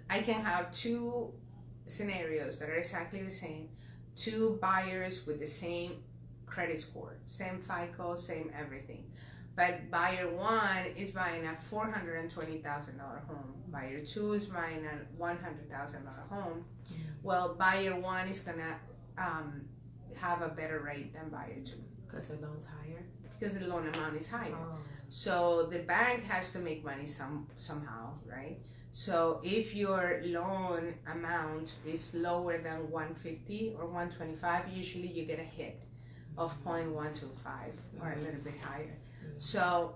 I can have two scenarios that are exactly the same, two buyers with the same credit score, same FICO, same everything. But buyer one is buying a $420,000 home. Buyer two is buying a $100,000 home. Well, buyer one is gonna have a better rate than buyer two. Because the loan's higher? Because the loan amount is higher. Oh. So the bank has to make money somehow, right? So if your loan amount is lower than 150 or 125, usually you get a hit of 0.125 or a little bit higher. So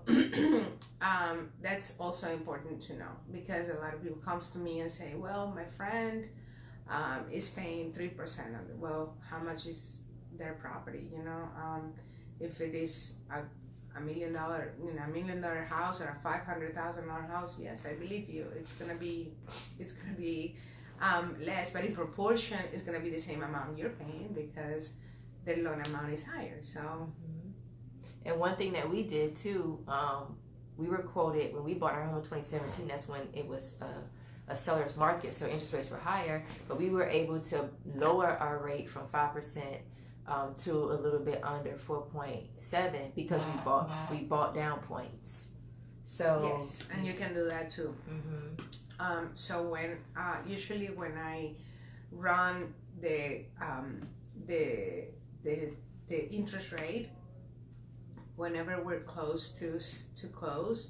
that's also important to know, because a lot of people comes to me and say, well, my friend is paying 3% on it. Well, how much is their property? If it is $1 million, $1 million house or a $500,000 house, yes, I believe you. It's gonna be less, but in proportion, it's gonna be the same amount you're paying because the loan amount is higher. So. And one thing that we did too, we were quoted when we bought our home in 2017. That's when it was a seller's market, so interest rates were higher. But we were able to lower our rate from 5% to a little bit under 4.7 because we bought down points. So yes, and you can do that too. So when usually when I run the interest rate, whenever we're close to close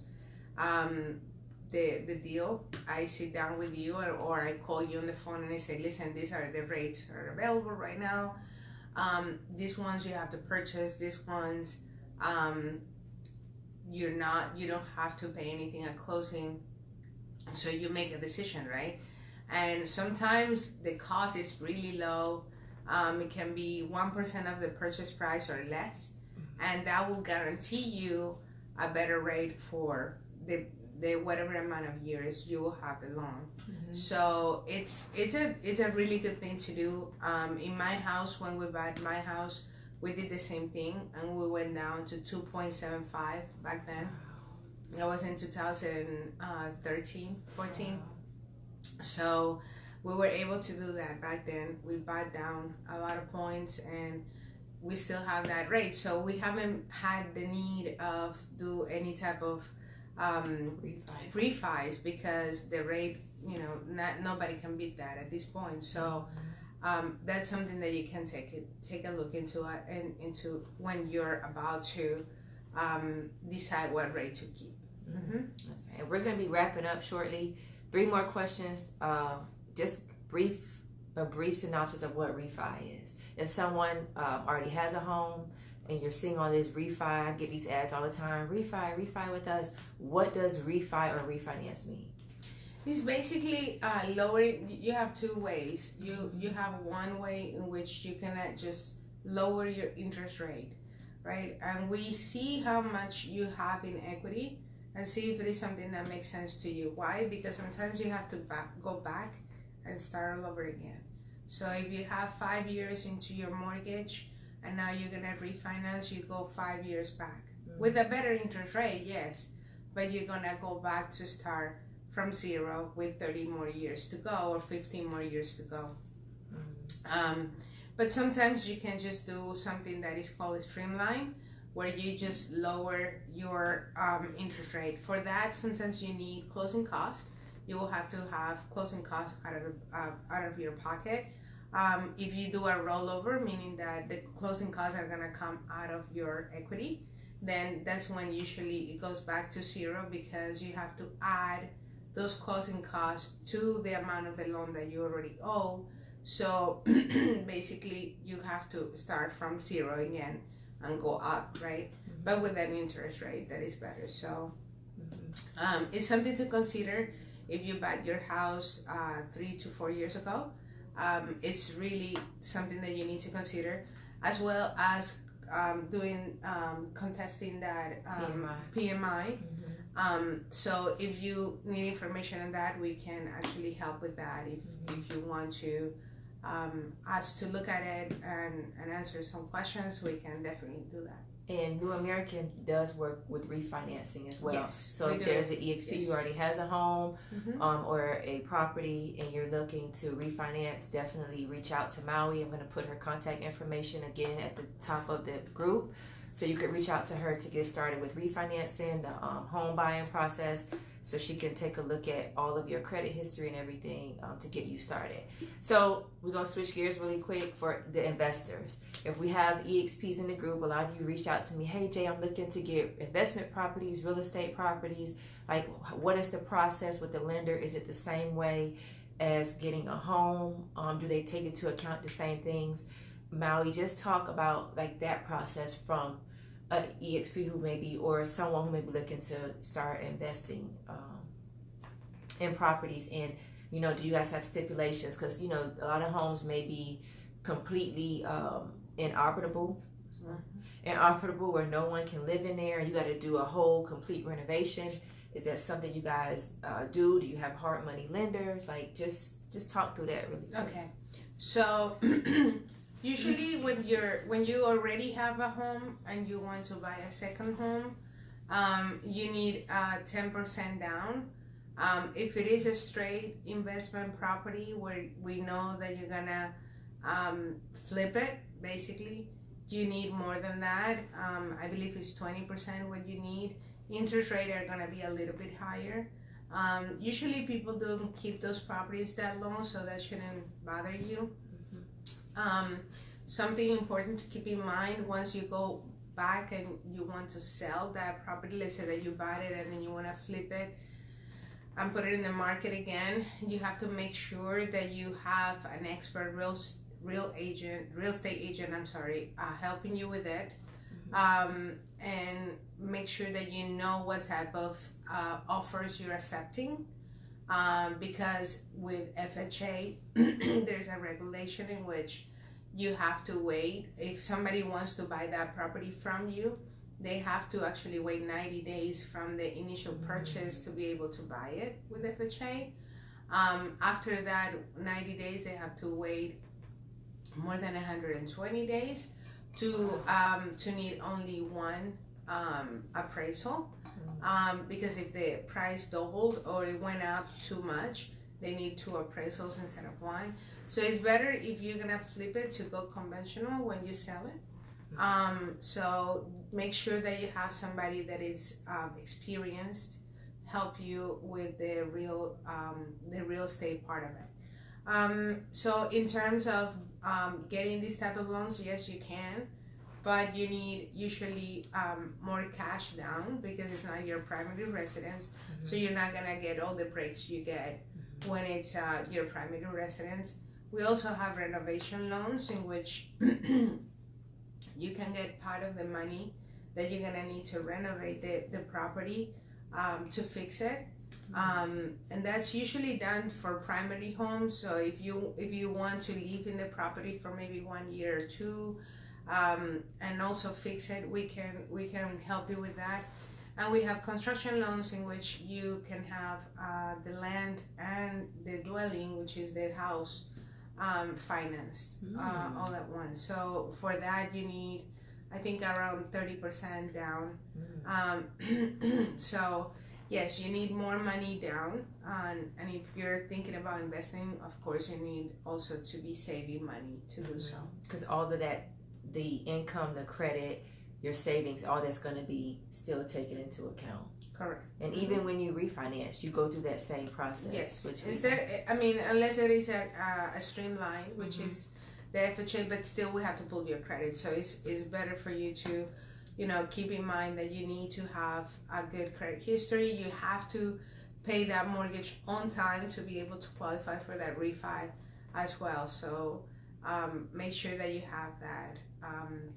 the deal, I sit down with you or I call you on the phone and I say, listen, these are the rates that are available right now. These ones you have to purchase. These ones you don't have to pay anything at closing. So you make a decision, right? And sometimes the cost is really low. It can be 1% of the purchase price or less. And that will guarantee you a better rate for the whatever amount of years you will have the loan. So it's a really good thing to do. In my house, when we bought my house, we did the same thing, and we went down to 2.75 back then. That was in 2013, 14. So we were able to do that back then. We bought down a lot of points, and we still have that rate. So we haven't had the need of do any type of refis because the rate, nobody can beat that at this point. So that's something that you can take a look into it and into when you're about to decide what rate to keep. Okay. And we're going to be wrapping up shortly. 3 more questions. Just a brief synopsis of what refi is. If someone already has a home and you're seeing all this refi, I get these ads all the time, refi with us. What does refi or refinance mean? It's basically lowering. You have 2 ways. You have one way in which you can just lower your interest rate, right? And we see how much you have in equity and see if it is something that makes sense to you. Why? Because sometimes you have to go back and start all over again. So if you have 5 years into your mortgage and now you're gonna refinance, you go 5 years back with a better interest rate, yes, but you're gonna go back to start from 0 with 30 more years to go or 15 more years to go. But sometimes you can just do something that is called a streamline, where you just lower your interest rate. For that, sometimes you need closing costs. You will have to have closing costs out of your pocket. If you do a rollover, meaning that the closing costs are gonna come out of your equity, then that's when usually it goes back to 0 because you have to add those closing costs to the amount of the loan that you already owe. So basically you have to start from 0 again and go up, right? But with an interest rate that is better. So it's something to consider if you bought your house 3 to 4 years ago. It's really something that you need to consider, as well as doing contesting that PMI. So if you need information on that, we can actually help with that. If you want to us to look at it and answer some questions, we can definitely do that. And New American does work with refinancing as well. Yes, so if there's an EXP who already has a home or a property and you're looking to refinance, definitely reach out to Maui. I'm going to put her contact information again at the top of the group. So you could reach out to her to get started with refinancing, the home buying process, so she can take a look at all of your credit history and everything to get you started. So we're going to switch gears really quick for the investors. If we have EXPs in the group, a lot of you reached out to me, hey Jay, I'm looking to get investment properties, real estate properties. Like, what is the process with the lender? Is it the same way as getting a home? Do they take into account the same things? Maui, just talk about like that process from an EXP who may be, or someone who may be looking to start investing in properties. And do you guys have stipulations? Because a lot of homes may be completely inoperable where no one can live in there, and you got to do a whole complete renovation. Is that something you guys do? Do you have hard money lenders? Like, just talk through that really quick. Okay, so usually when you already have a home and you want to buy a second home, you need 10% down. If it is a straight investment property where we know that you're gonna flip it, basically, you need more than that. I believe it's 20% what you need. Interest rate are gonna be a little bit higher. Usually people don't keep those properties that long, so that shouldn't bother you. Something important to keep in mind, once you go back and you want to sell that property, let's say that you bought it and then you want to flip it and put it in the market again, you have to make sure that you have an expert real estate agent helping you with it. And make sure that you know what type of offers you're accepting, because with FHA there's a regulation in which you have to wait. If somebody wants to buy that property from you, they have to actually wait 90 days from the initial purchase to be able to buy it with FHA. After that 90 days, they have to wait more than 120 days to need only one appraisal, because if the price doubled or it went up too much, they need two appraisals instead of one. So it's better if you're gonna flip it to go conventional when you sell it. So make sure that you have somebody that is experienced help you with the real estate part of it. So in terms of getting these type of loans, yes, you can, but you need usually more cash down because it's not your primary residence. So you're not gonna get all the breaks you get when it's your primary residence. We also have renovation loans in which you can get part of the money that you're gonna need to renovate the property to fix it. And that's usually done for primary homes. So if you want to live in the property for maybe 1 year or two, and also fix it, we can help you with that. And we have construction loans in which you can have the land and the dwelling, which is the house, financed all at once. So for that you need, I think, around 30% down. So yes, you need more money down, and if you're thinking about investing, of course you need also to be saving money to do so. Because all of that, the income, the credit, your savings, all that's going to be still taken into account. Correct. And even when you refinance, you go through that same process. Yes. Which unless there is a streamline, which is the FHA, but still we have to pull your credit. So it's better for you to, keep in mind that you need to have a good credit history. You have to pay that mortgage on time to be able to qualify for that refi as well. So make sure that you have that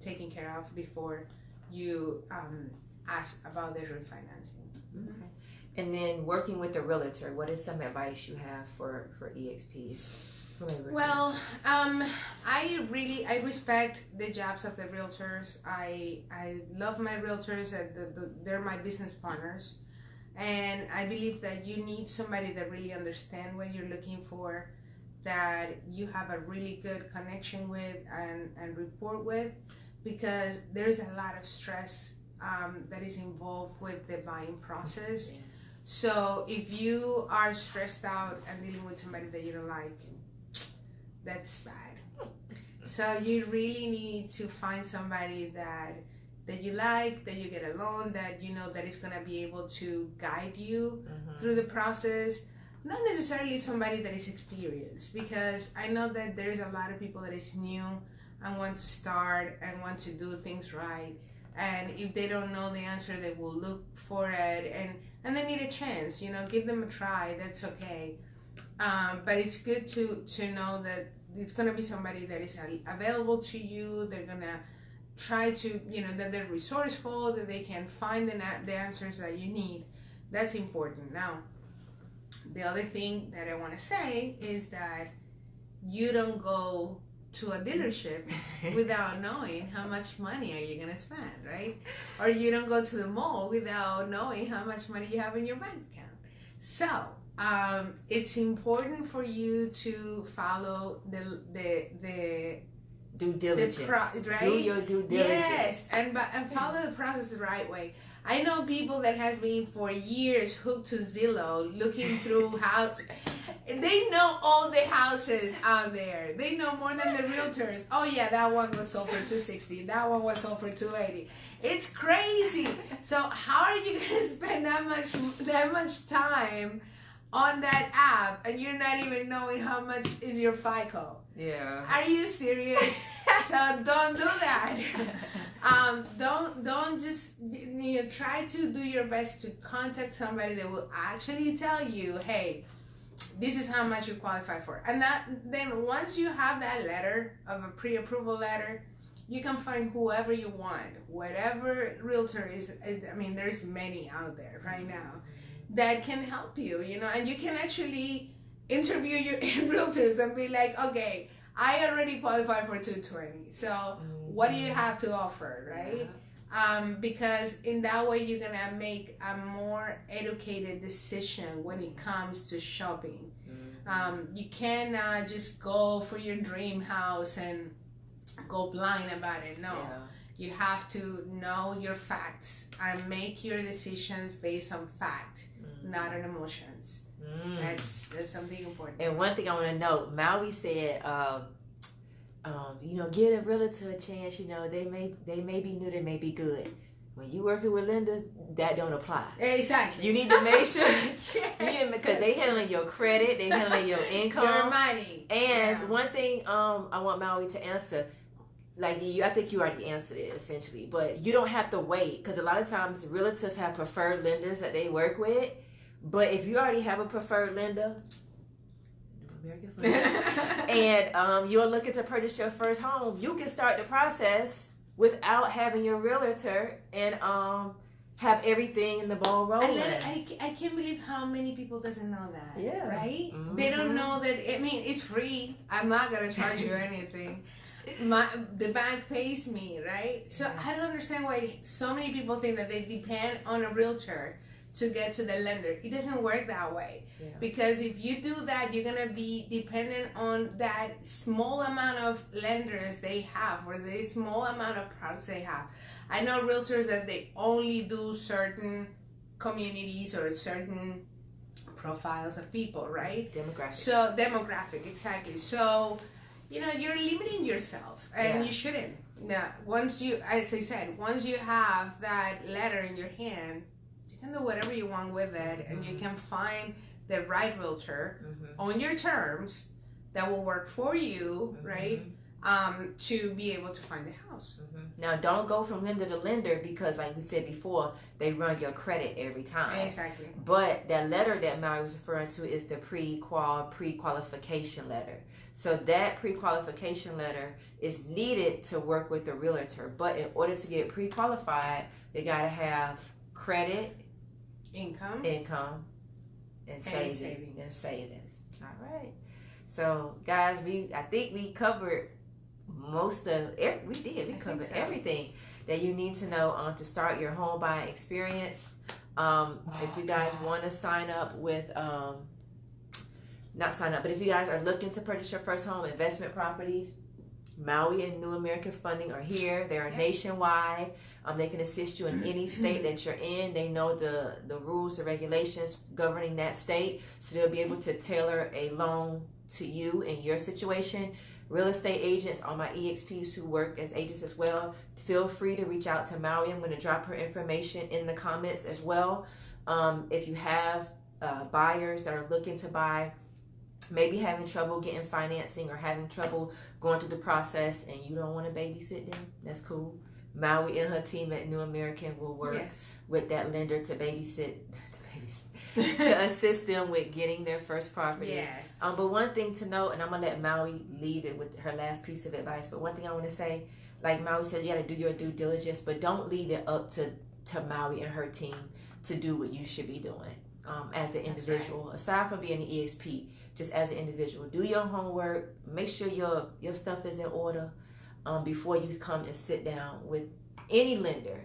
taken care of before you ask about the refinancing. Okay. And then working with the realtor, what is some advice you have for EXPs? Well, I respect the jobs of the realtors. I love my realtors. They're my business partners, and I believe that you need somebody that really understands what you're looking for, that you have a really good connection with and rapport with, because there's a lot of stress that is involved with the buying process. Yes. So if you are stressed out and dealing with somebody that you don't like, that's bad. So you really need to find somebody that that you like, that you get a loan, that you know that is going to be able to guide you through the process. Not necessarily somebody that is experienced, because I know that there's a lot of people that is new and want to start and want to do things right. And if they don't know the answer, they will look for it, and they need a chance, you know, give them a try. That's okay. But it's good to know that it's going to be somebody that is available to you. They're going to try to, you know, that they're resourceful, that they can find the answers that you need. That's important. Now, the other thing that I want to say is that you don't go to a dealership without knowing how much money are you going to spend, right? Or you don't go to the mall without knowing how much money you have in your bank account. So it's important for you to follow the due diligence. Right? Do your due diligence. Yes, and follow the process the right way. I know people that has been for years hooked to Zillow, looking through houses. They know all the houses out there. They know more than the realtors. Oh yeah, that one was sold for $260. That one was sold for $280. It's crazy. So how are you gonna spend that much time on that app and you're not even knowing how much is your FICO? Yeah. Are you serious? So don't do that. Don't just, you know, try to do your best to contact somebody that will actually tell you, hey, this is how much you qualify for. And then once you have that letter of a pre-approval letter, you can find whoever you want, whatever realtor is. I mean, there's many out there right now that can help you, you know, and you can actually interview your realtors and be like, okay, I already qualify for 220. So what do you have to offer, right? Yeah. Because in that way, you're going to make a more educated decision when it comes to shopping. You cannot just go for your dream house and go blind about it. No. Yeah. You have to know your facts and make your decisions based on fact, not on emotions. That's something important. And one thing I want to note, Maui said, you know, give a realtor a chance. You know, they may be new, they may be good. When you working with lenders, that don't apply. Exactly. You need to make sure, because they handling your credit, they handling your income, your money. And one thing, I want Maui to answer. Like I think you already answered it essentially, but you don't have to wait, because a lot of times realtors have preferred lenders that they work with. But if you already have a preferred lender, and you're looking to purchase your first home, you can start the process without having your realtor and have everything in the ball rolling. I can't believe how many people doesn't know that. Yeah. Right? They don't know that. I mean, it's free. I'm not gonna charge you anything. The bank pays me, right? So I don't understand why so many people think that they depend on a realtor to get to the lender. It doesn't work that way. Yeah. Because if you do that, you're gonna be dependent on that small amount of lenders they have, or the small amount of products they have. I know realtors that they only do certain communities or certain profiles of people, right? Demographic, exactly. So, you know, you're limiting yourself, and you shouldn't. Now, once you, as I said, once you have that letter in your hand, you can do whatever you want with it, and you can find the right realtor on your terms that will work for you, right? To be able to find the house. Now, don't go from lender to lender, because, like we said before, they run your credit every time. Exactly. But that letter that Mary was referring to is the pre-qualification letter. So that pre-qualification letter is needed to work with the realtor. But in order to get pre-qualified, they got to have credit, income, and savings. All right. So, guys, I think we covered most of it. We covered everything that you need to know to start your home buying experience. If you guys want to sign up with, not sign up, but if you guys are looking to purchase your first home, investment properties, Maui and New American Funding are here. They are nationwide. They can assist you in any state that you're in. They know the rules, the regulations governing that state, so they'll be able to tailor a loan to you in your situation. real estate agents, all my EXPs who work as agents as well, feel free to reach out to Maui. I'm going to drop her information in the comments as well. If you have buyers that are looking to buy, maybe having trouble getting financing or having trouble going through the process, and you don't want to babysit them, that's cool. Maui and her team at New American will work with that lender to to assist them with getting their first property. Yes. But one thing to note, and I'm going to let Maui leave it with her last piece of advice, but one thing I want to say, like Maui said, you got to do your due diligence, but don't leave it up to Maui and her team to do what you should be doing as an individual. Aside from being an EXP, just as an individual, do your homework, make sure your stuff is in order before you come and sit down with any lender,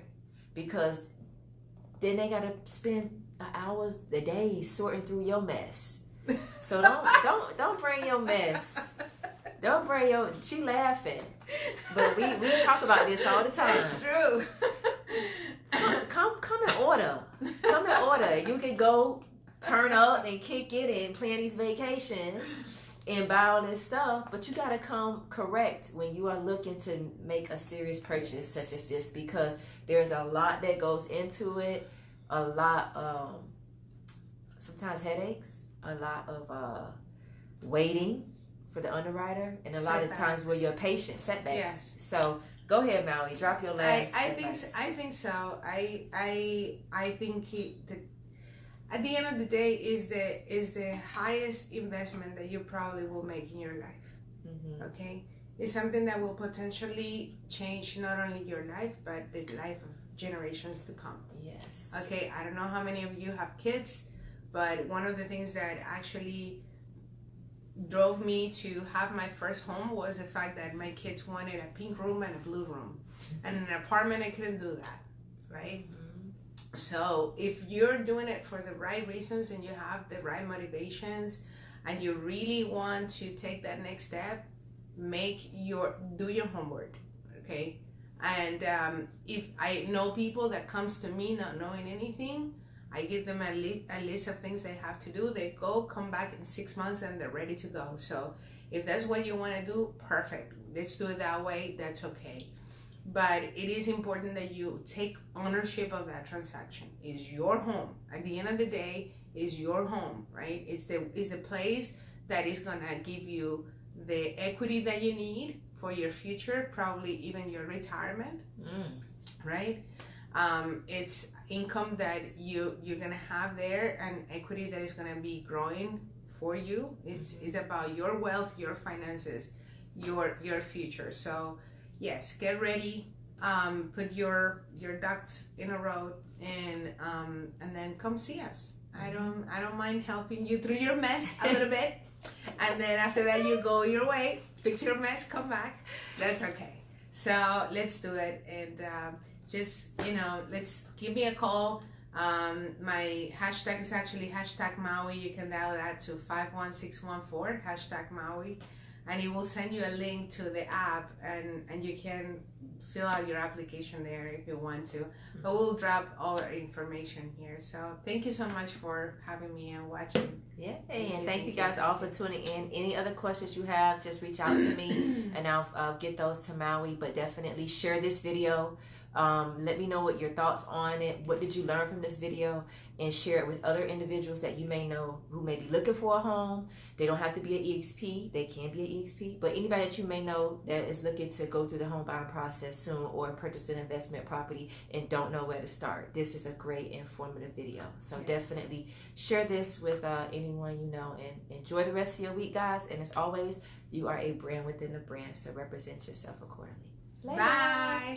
because then they got to spend hours a day sorting through your mess. So don't bring your mess. Don't bring your. She laughing, but we talk about this all the time. It's true. Come in order. Come in order. You can go turn up and kick it and plan these vacations and buy all this stuff, but you gotta come correct when you are looking to make a serious purchase such as this, because there's a lot that goes into it. A lot, sometimes headaches, a lot of waiting for the underwriter, and a lot of times where you're patient, setbacks. Yes. So go ahead, Maui, drop your last advice. I think so. I think at the end of the day is the highest investment that you probably will make in your life. Mm-hmm. Okay, it's something that will potentially change not only your life but the life of generations to come. Yes. Okay, I don't know how many of you have kids, but one of the things that actually drove me to have my first home was the fact that my kids wanted a pink room and a blue room. And in an apartment, I couldn't do that, right? Mm-hmm. So if you're doing it for the right reasons and you have the right motivations and you really want to take that next step, do your homework, okay? And if I know people that comes to me not knowing anything, I give them a list of things they have to do. They come back in 6 months, and they're ready to go. So if that's what you want to do, perfect. Let's do it that way. That's okay. But it is important that you take ownership of that transaction. It's your home. At the end of the day, it's your home, right? It's the place that is gonna give you the equity that you need for your future, probably even your retirement, right? It's income that you're gonna have there, and equity that is gonna be growing for you. It's about your wealth, your finances, your future. So yes, get ready, put your ducks in a row, and then come see us. I don't mind helping you through your mess a little bit, and then after that you go your way, fix your mess, come back. That's okay. So let's do it, and just let's give me a call. My hashtag is actually #Maui. You can dial that to 51614 #Maui, and it will send you a link to the app, and you can fill out your application there if you want to. But we'll drop all our information here. So thank you so much for having me and watching. Yeah, and thank you guys all for tuning in. Any other questions you have, just reach out to me and I'll get those to Maui. But definitely share this video. Let me know what your thoughts on it. What did you learn from this video? And share it with other individuals that you may know who may be looking for a home. They don't have to be an EXP. They can be an EXP. But anybody that you may know that is looking to go through the home buying process soon, or purchase an investment property and don't know where to start, this is a great informative video. So definitely share this with anyone you know, and enjoy the rest of your week, guys. And as always, you are a brand within a brand, so represent yourself accordingly. Later. Bye.